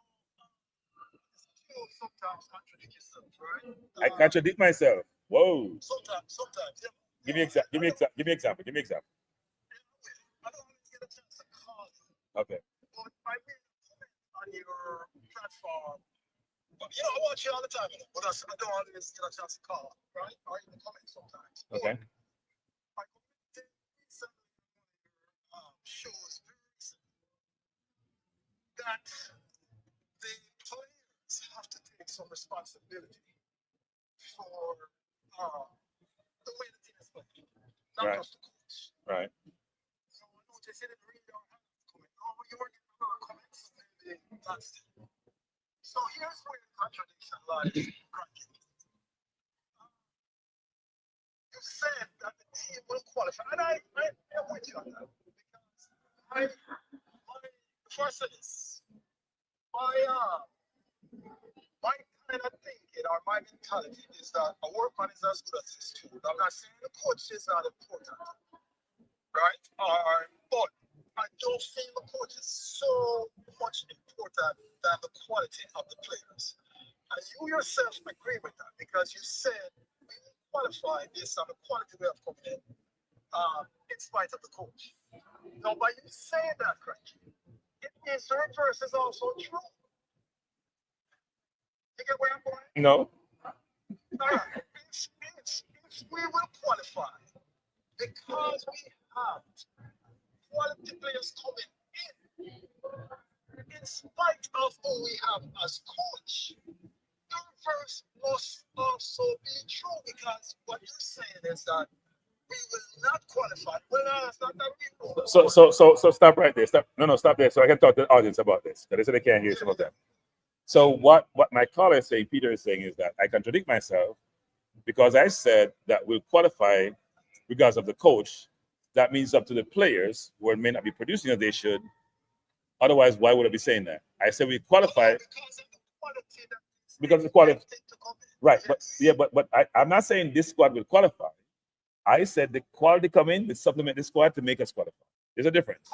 you sometimes contradict yourself, right? I contradict myself. Whoa. Sometimes, yeah. Give me example. I don't always get a chance to call you. Okay. But I made a comment on your platform. But I watch you all the time, but I don't always get a chance to call, right? Or even comment sometimes. Okay. I commented recently on your shows very recently that the players have to take some responsibility for the way the team is playing, not just the coach. Right. So I know they said it really don't have to comment. Oh, you were getting other comments, maybe that's it. So here's where the contradiction lies, Frankie. You said that the team will qualify, and I am with you on that, because before I say this, my kind of thinking or my mentality is that a workman is as good as his tool. I'm not saying the coach is not important, right? But I don't feel the coach is so much important than the quality of the players. And you yourself agree with that because you said we will qualify based on the quality we have coming in spite of the coach. Now, by you saying that, Craig, it means the reverse is also true. You get where I'm going? No. If we will qualify because we have quality players coming in spite of who we have as coach, the reverse must also be true, because what you're saying is that we will not qualify. Well, no, it's not that we will. So stop right there. Stop there. So I can talk to the audience about this, because they say they can't hear some of them. So what my caller is saying, Peter is saying, is that I contradict myself, because I said that we'll qualify because of the coach. That means up to the players who may not be producing as they should. Otherwise, why would I be saying that? I said we qualify because of the quality. Right, but I'm not saying this squad will qualify. I said the quality come in, we supplement the squad to make us qualify. There's a difference.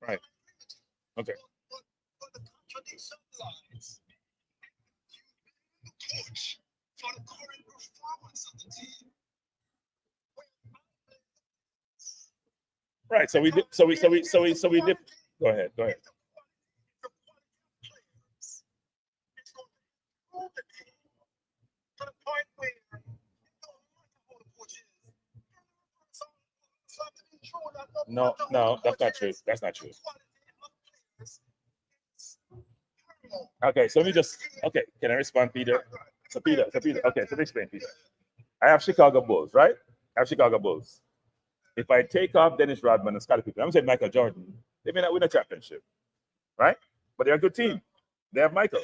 Right. Okay. But the contradiction lies in the coach for the current performance of the team. Right. So we did. Go ahead. No, that's not true. That's not true. Okay, so let me just. Okay, can I respond, Peter? So Peter. Okay, so let me explain, Peter. I have Chicago Bulls, right? I have Chicago Bulls. If I take off Dennis Rodman and Scottie Pippen, I'm saying Michael Jordan, they may not win a championship, right? But they're a good team. They have Michael,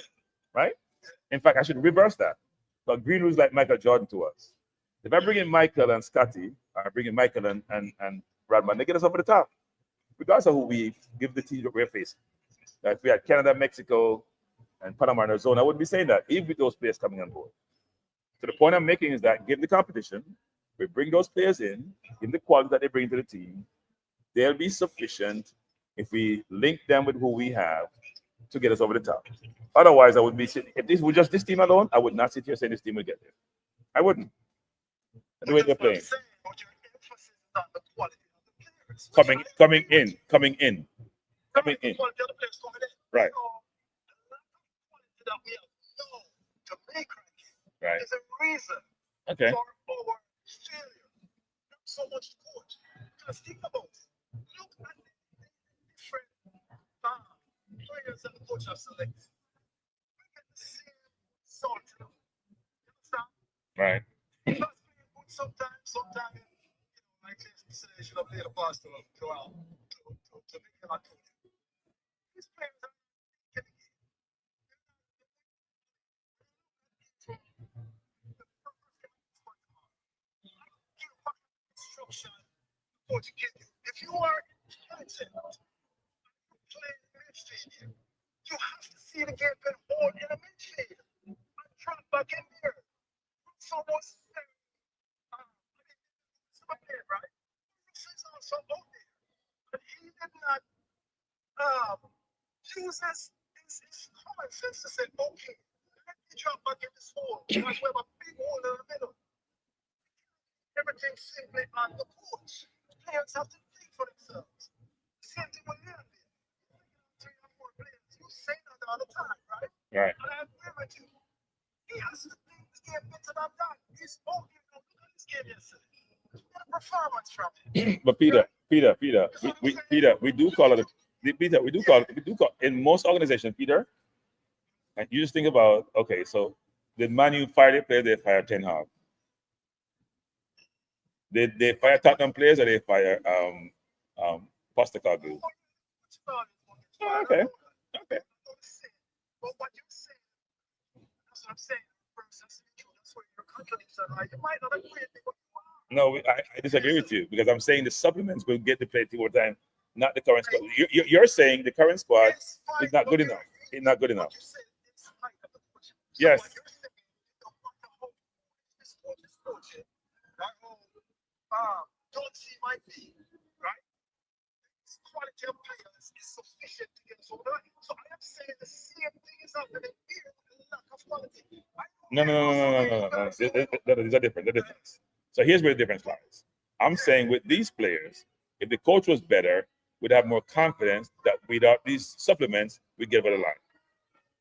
right? In fact, I should reverse that. But Green was like Michael Jordan to us. If I bring in Michael and Scottie, or I bring in Michael and Rodman, they get us over the top, regardless of who we give the team that we're facing. Now, if we had Canada, Mexico, and Panama and Arizona, I wouldn't be saying that, even with those players coming on board. So the point I'm making is that given the competition, we bring those players in the quality that they bring to the team, they'll be sufficient if we link them with who we have to get us over the top. Otherwise, I would be sitting, if this was just this team alone, I would not sit here saying this team will get there. I wouldn't. The way they're playing. Coming in. Right. Right. Is a reason Okay. for our failure. Not so much the coach. Because think about it. Look at the different players that the coach has selected. We get the same result. You understand? Right. He was playing good sometimes, like this, he should have played a pass to make him a coach. These players are getting instruction coach give you. If you are intelligent, playing midfield, you have to see the game and hold in the midfield and drop back in there. So what's there, right? This is also out there. But he did not use his common sense to say, okay, let me drop back in this hole. Because we have a big hole in the middle. Everything simply on the coach. Players have to think for themselves. Same thing with Leon. 3 or 4 players. You say that all the time, right? Right. And I agree with you. He has to think the game better than that. He's okay. Look at this game yesterday. What a performance from him. But Peter, we do call it in most organizations, Peter. And you just think about, okay, so did Man U fire their players? They fire Ten Hag. Did they fire Tottenham players, or they fire Postecoglou? Okay. But what you say, that's what I'm saying. That's where your contradiction, right? You might not agree with me, but you are. No, I disagree with you, because I'm saying the supplements will get the play over time, not the current squad. You're saying the current squad is not good enough. It's not good enough. Yes. Don't see my be, right? This quality of players is sufficient to get us over the line. So I am saying the same thing is happening here with the lack of quality. No. These are different. They're different. So here's where the difference lies. I'm saying with these players, if the coach was better, we'd have more confidence that without these supplements, we'd get over the line.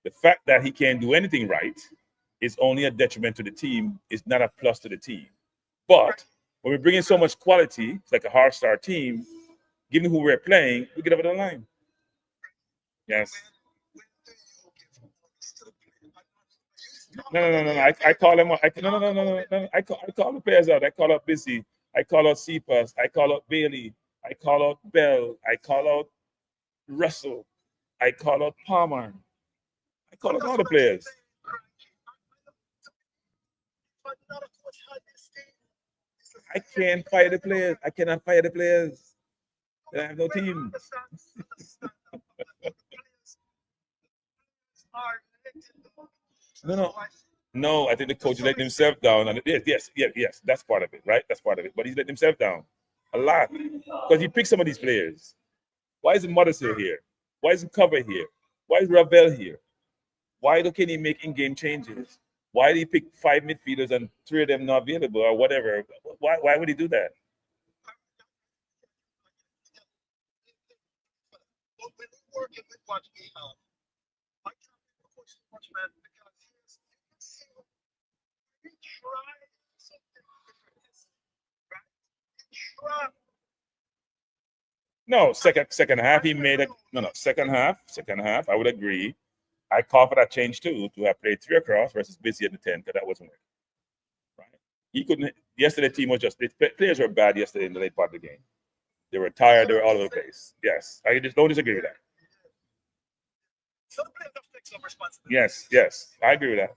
The fact that he can't do anything right is only a detriment to the team. It's not a plus to the team. But when we bring in so much quality, it's like a hard-star team, given who we're playing, we get over the line. Yes. When do you give honest to the player? No. I call them. No. I call the players out. I call out Busy. I call out Cephas. I call out Bailey. I call out Bell. I call out Russell. I call out Palmer. I call out all the players. I can't fire the players. I cannot fire the players. I have no team. No. I think the coach is letting himself down. And yes. That's part of it, right? That's part of it. But he's letting himself down a lot because he picked some of these players. Why isn't Modesty here? Why isn't Cover here? Why is Ravel here? Why can't he make in-game changes? Why did he pick 5 midfielders and 3 of them not available or whatever? Why would he do that? When we're working with what we have, I can't push too much, man, because you can see we try something different, right? We try. No, second half he made second half I would agree. I call for that change too, to have played 3 across versus Busy at the 10, because that wasn't working. Right? He couldn't. Yesterday, the team was just, the players were bad yesterday in the late part of the game. They were tired. They were all over the place. Yes, I just don't disagree with that. So the players have to take some responsibility. Yes, I agree with that.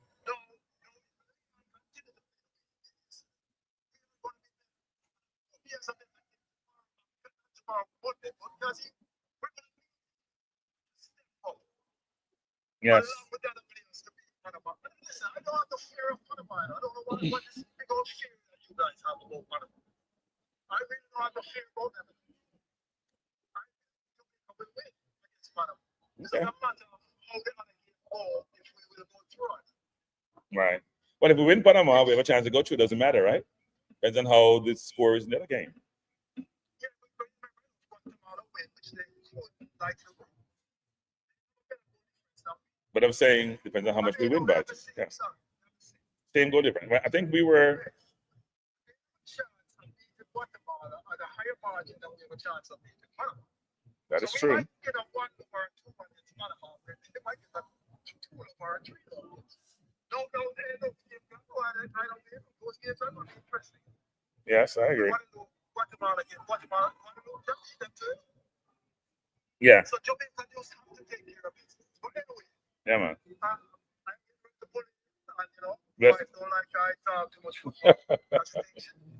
Yes. Listen, I don't have the fear of Panama. I don't know what this big old fear that you guys have about Panama. I really don't have the fear about them. I will win against Panama. It doesn't matter how they're going to get or if we will go through it. Right. But if we win Panama, we have a chance to go through. It doesn't matter, right? Depends on how the score is in the other game. Yeah, but Guatemala win, which they would like to win. But I'm saying depends on how much we win by. Yeah. Same goal different. I think we were. That is true. Yes, I agree. Yeah. So Jamaica just have to take care of business. But anyway. Yeah, man. Yes. I don't like I talk too much football.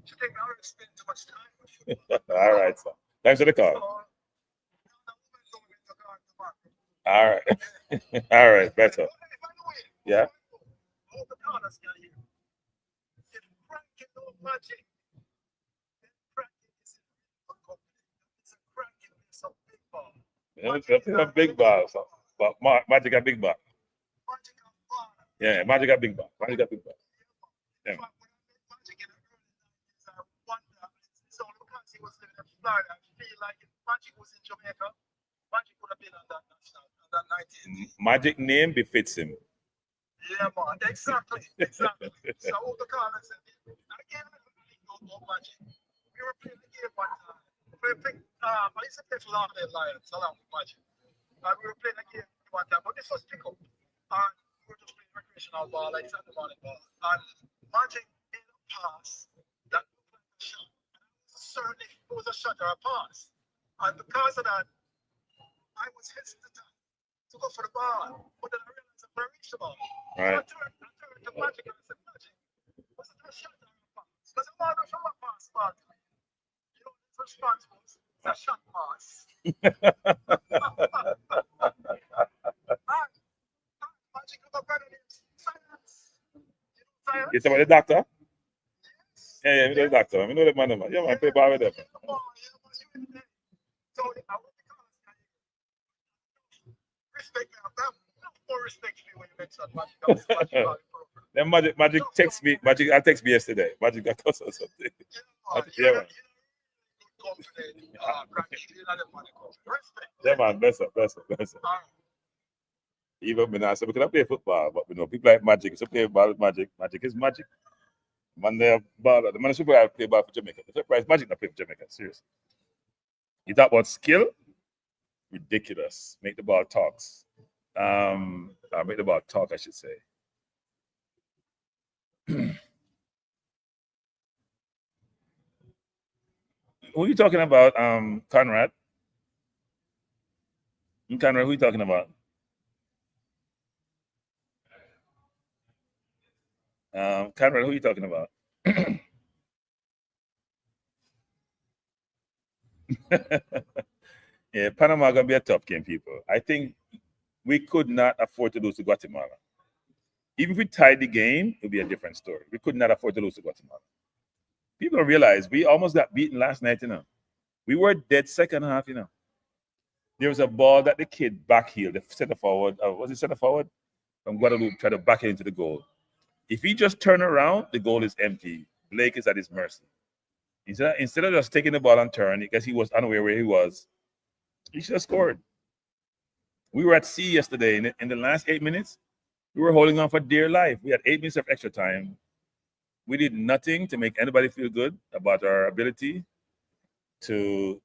She think I already spend too much time with football. All right, so thanks for the call. All right. All right, better. Yeah. It's a big ball, so, but Magic got big ball. Yeah, Magic got big ball. Magic got big ball. Yeah. Magic name befits him. Yeah, man, exactly. So the callers said, again, Magic. We were playing the game one time. I used to play for Lions, along with Magic. We were playing a game one time, but this was pickup. And we were just playing recreational ball, like Sunday morning ball. And Magic made a pass that looked like a shot. Certainly, it was a shot or a pass. And because of that, I was hesitant to go for the ball. But then I realized I reached the ball. Right. So I turned to Magic and I said, Magic, was it a shot or a pass? Because I'm not from a pass ball to me. You know, his response was, it's a shot pass. Magic of a brother named Science. You talking about the doctor? Yes. Yeah, we know the doctor. We know the man. Yeah, man, play ball with them. Respect me. I'm more respect me when you mention Magic. Then Magic text me. Magic, I text me yesterday. Magic got cussed or something. Yeah, man. Yeah, man. Bless up. Even when I said we can play football, but we know people like Magic. So play ball with Magic. Magic is Magic. Man, they ball. The man super play ball for Jamaica. The surprise Magic not play for Jamaica. Seriously. You talk about skill? Ridiculous. Make the ball talks. Make the ball talk, I should say. Who are you talking about, Conrad? Conrad, who are you talking about? Conrad, who are you talking about? Yeah, Panama gonna be a tough game, people. I think we could not afford to lose to Guatemala. Even if we tied the game, it would be a different story. We could not afford to lose to Guatemala. People don't realize we almost got beaten last night, We were dead second half, There was a ball that the kid backheeled, the center forward, was it center forward? From Guadeloupe, tried to back it into the goal. If he just turn around, the goal is empty. Blake is at his mercy. Instead of just taking the ball and turn, because he was unaware where he was, he should have scored. We were at sea yesterday. In the last 8 minutes, we were holding on for dear life. We had 8 minutes of extra time. We did nothing to make anybody feel good about our ability to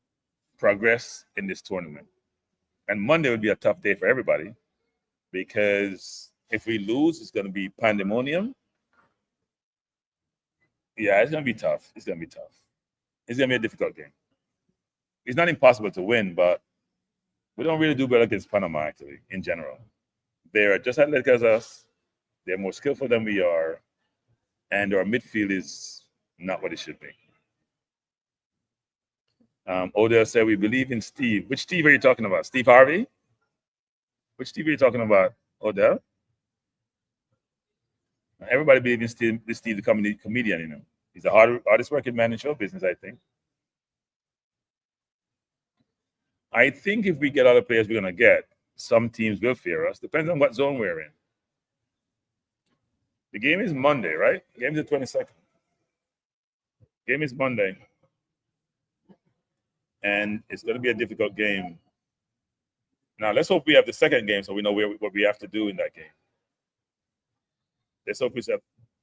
progress in this tournament. And Monday would be a tough day for everybody because if we lose, it's going to be pandemonium. Yeah, it's going to be tough. It's going to be tough. It's going to be a difficult game. It's not impossible to win, but we don't really do well against Panama, actually, in general. They're just athletic as us. They're more skillful than we are. And our midfield is not what it should be. Odell said, we believe in Steve. Which Steve are you talking about? Steve Harvey? Which Steve are you talking about, Odell? Everybody believes in Steve the comedian, He's the hardest working man in show business, I think. I think if we get all the players we're going to get, some teams will fear us. Depends on what zone we're in. The game is Monday, right? The game is the 22nd. Game is Monday. And it's going to be a difficult game. Now, let's hope we have the second game so we know what we have to do in that game. Let's hope we have,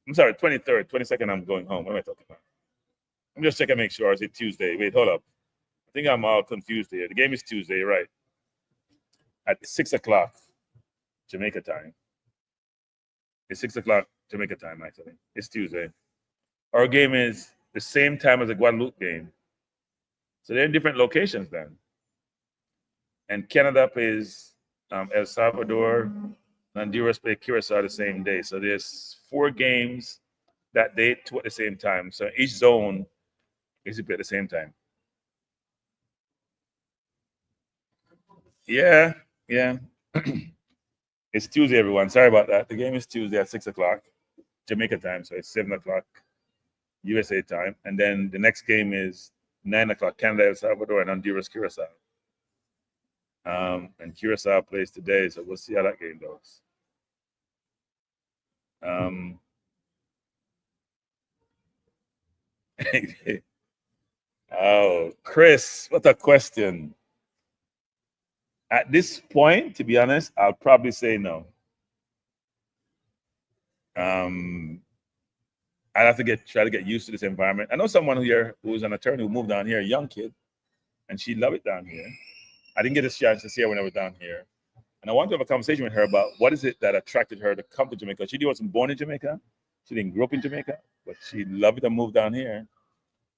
I'm sorry, 23rd, 22nd, I'm going home. What am I talking about? I'm just checking to make sure. Is it Tuesday? Wait, hold up. I think I'm all confused here. The game is Tuesday, right? At 6 o'clock, Jamaica time. It's 6 o'clock Jamaica time, actually. It's Tuesday. Our game is the same time as the Guadeloupe game. So they're in different locations then. And Canada plays El Salvador, Honduras play Curacao the same day. So there's 4 games that day, 2 at the same time. So each zone is at the same time. Yeah. It's Tuesday, everyone. Sorry about that. The game is Tuesday at 6 o'clock Jamaica time. So it's 7 o'clock USA time. And then the next game is 9 o'clock Canada, El Salvador, and Honduras, Curacao. And Curacao plays today, so we'll see how that game goes. Oh, Chris, what a question. At this point, to be honest, I'll probably say no. I'd have to try to get used to this environment. I know someone here who's an attorney who moved down here, a young kid, and she loved it down here. I didn't get a chance to see her when I was down here. And I wanted to have a conversation with her about what is it that attracted her to come to Jamaica. She wasn't born in Jamaica. She didn't grow up in Jamaica, but she loved it and moved down here.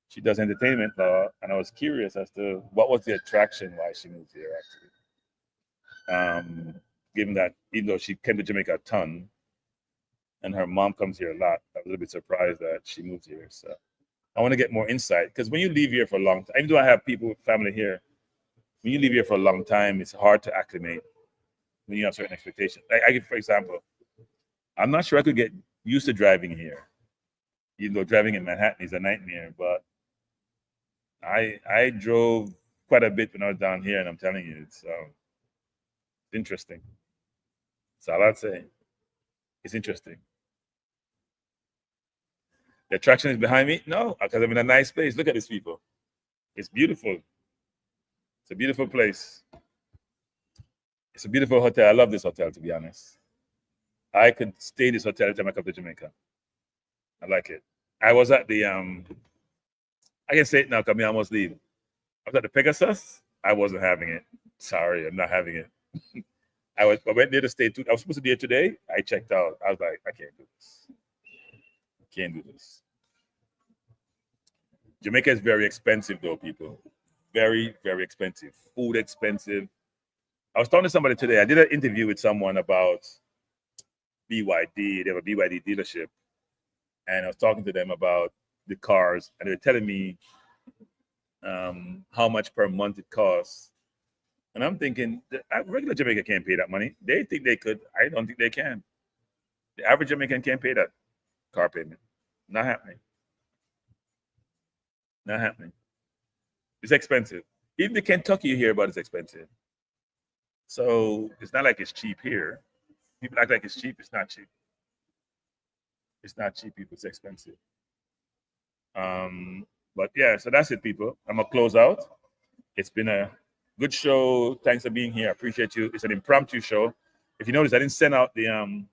She does entertainment law, and I was curious as to what was the attraction why she moved here, actually. Given that even though she came to Jamaica a ton, and her mom comes here a lot, I was a little bit surprised that she moved here. So I want to get more insight, because when you leave here for a long time, even though I have people with family here, when you live here for a long time, it's hard to acclimate when you have certain expectations. For example, I'm not sure I could get used to driving here. Even though driving in Manhattan is a nightmare, but I drove quite a bit when I was down here, and I'm telling you, it's interesting. That's all I'd say. It's interesting. The attraction is behind me? No, because I'm in a nice place. Look at these people. It's beautiful. It's a beautiful place. It's a beautiful hotel. I love this hotel, to be honest. I could stay in this hotel every time I come to Jamaica. I like it. I was at the, I can say it now because I almost leave. I was at the Pegasus. I wasn't having it. Sorry, I'm not having it. I went there to stay. I was supposed to be here today. I checked out. I was like, I can't do this. Can't do this. Jamaica is very expensive, though, people. Very, very expensive. Food expensive. I was talking to somebody today. I did an interview with someone about BYD. They have a BYD dealership. And I was talking to them about the cars. And they were telling me how much per month it costs. And I'm thinking, the regular Jamaican can't pay that money. They think they could. I don't think they can. The average Jamaican can't pay that car payment. Not happening. Not happening. It's expensive. Even the Kentucky you hear about is expensive. So it's not like it's cheap here. People act like it's cheap. It's not cheap. It's not cheap, people. It's expensive. But yeah, so that's it, people. I'm gonna close out. It's been a good show. Thanks for being here. I appreciate you. It's an impromptu show. If you notice, I didn't send out the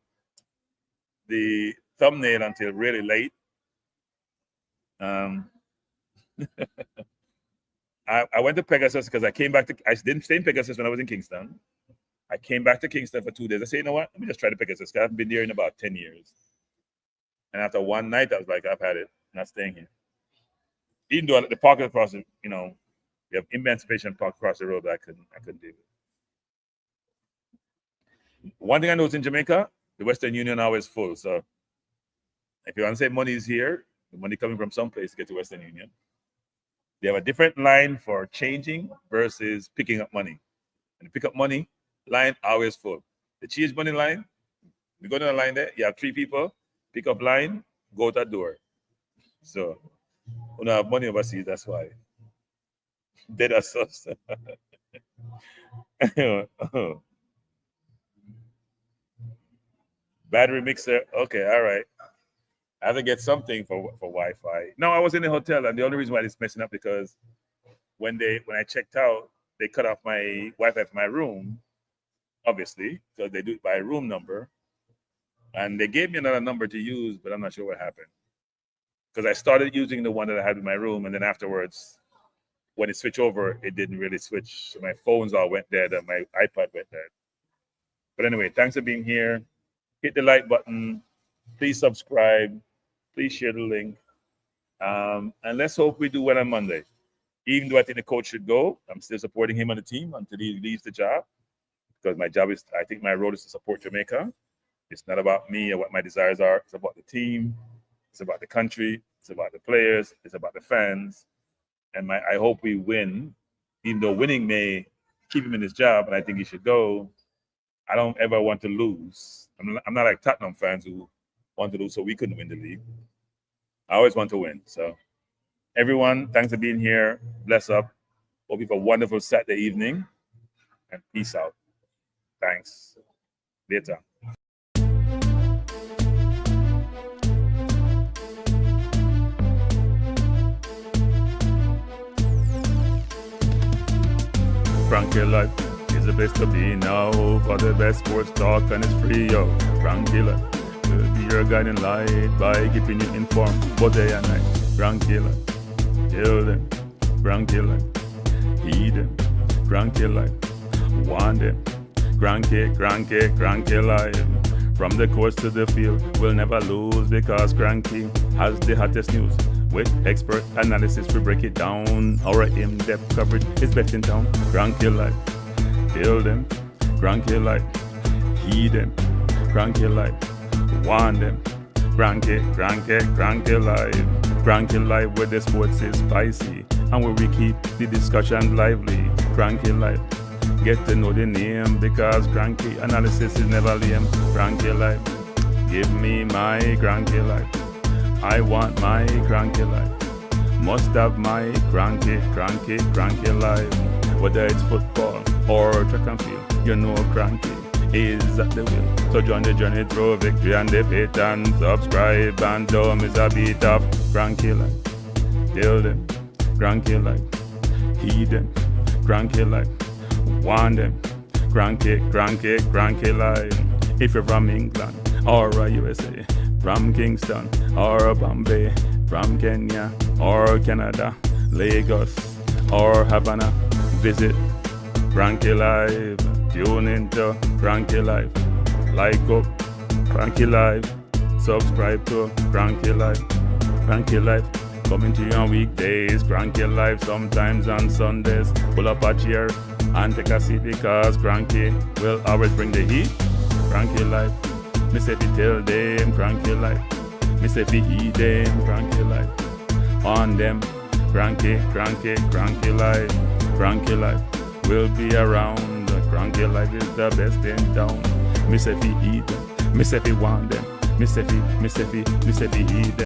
thumbnail until really late. I went to Pegasus because I came back to. I didn't stay in Pegasus when I was in Kingston. I came back to Kingston for 2 days. I said, you know what? Let me just try to Pegasus. I haven't been there in about 10 years. And after one night, I was like, I've had it. I'm not staying here. Even though the park across, we have Emancipation Park across the road, but I couldn't do it. One thing I noticed in Jamaica, the Western Union always full. So if you want to say money is here, the money coming from someplace to get to Western Union. They have a different line for changing versus picking up money. And the pick up money line always full. The change money line, you go to the line there, you have 3 people, pick up line, go to that door. So when I have money overseas, that's why. Dead as us. Battery mixer. Okay, all right. I have to get something for Wi-Fi. No, I was in the hotel, and the only reason why it's messing up because when I checked out, they cut off my Wi-Fi from my room, obviously, because they do it by room number. And they gave me another number to use, but I'm not sure what happened. Because I started using the one that I had in my room, and then afterwards, when it switched over, it didn't really switch. So my phones all went dead, and my iPad went dead. But anyway, thanks for being here. Hit the like button. Please subscribe. Please share the link. And let's hope we do well on Monday. Even though I think the coach should go, I'm still supporting him on the team until he leaves the job. Because my job is, I think my role is to support Jamaica. It's not about me or what my desires are. It's about the team. It's about the country. It's about the players. It's about the fans. And I hope we win, even though winning may keep him in his job, and I think he should go. I don't ever want to lose. I'm not like Tottenham fans who want to lose so we couldn't win the league. I always want to win. So everyone, thanks for being here. Bless up. Hope you have a wonderful Saturday evening. And peace out. Thanks. Later. Frankie Life is the best to be now. For the best sports talk and it's free, yo. Frankie Life will be your guiding light by keeping you informed both day and night. Frankie Life, tell them. Frankie Life, heed them. Frankie Life, want them. Frankie Life. From the course to the field, we'll never lose because Cranky has the hottest news. With expert analysis, we break it down. Our in-depth coverage is best in town. Cranky Life, tell them. Cranky Life, heed them. Cranky Life, want them. Cranky Life. Cranky Life where the sports is spicy and where we keep the discussion lively. Cranky Life, get to know the name because Cranky analysis is never lame. Cranky Life, give me my Cranky Life. I want my Cranky Life. Must have my Cranky Life. Whether it's football or track and field, you know Cranky is at the wheel. So join the journey through victory and defeat and subscribe and don't miss a beat of Cranky Life. Tell them, Cranky Life. Heed them, Cranky Life. Want them, Cranky Life. If you're from England or USA, from Kingston or Bombay, from Kenya or Canada, Lagos or Havana, visit Cranky Life. Tune into Cranky Life. Like up Cranky Life. Subscribe to Cranky Life. Cranky Life coming to you on weekdays. Cranky Life sometimes on Sundays. Pull up a chair and take a seat because Cranky will always bring the heat. Cranky Life. Me say fi tell them Cranky Life. Me say fi eat them Cranky Life. On them Cranky Life. Cranky Life will be around. Cranky Life is the best in town. Me say fi eat them. Me say fi want them. Me say fi eat them.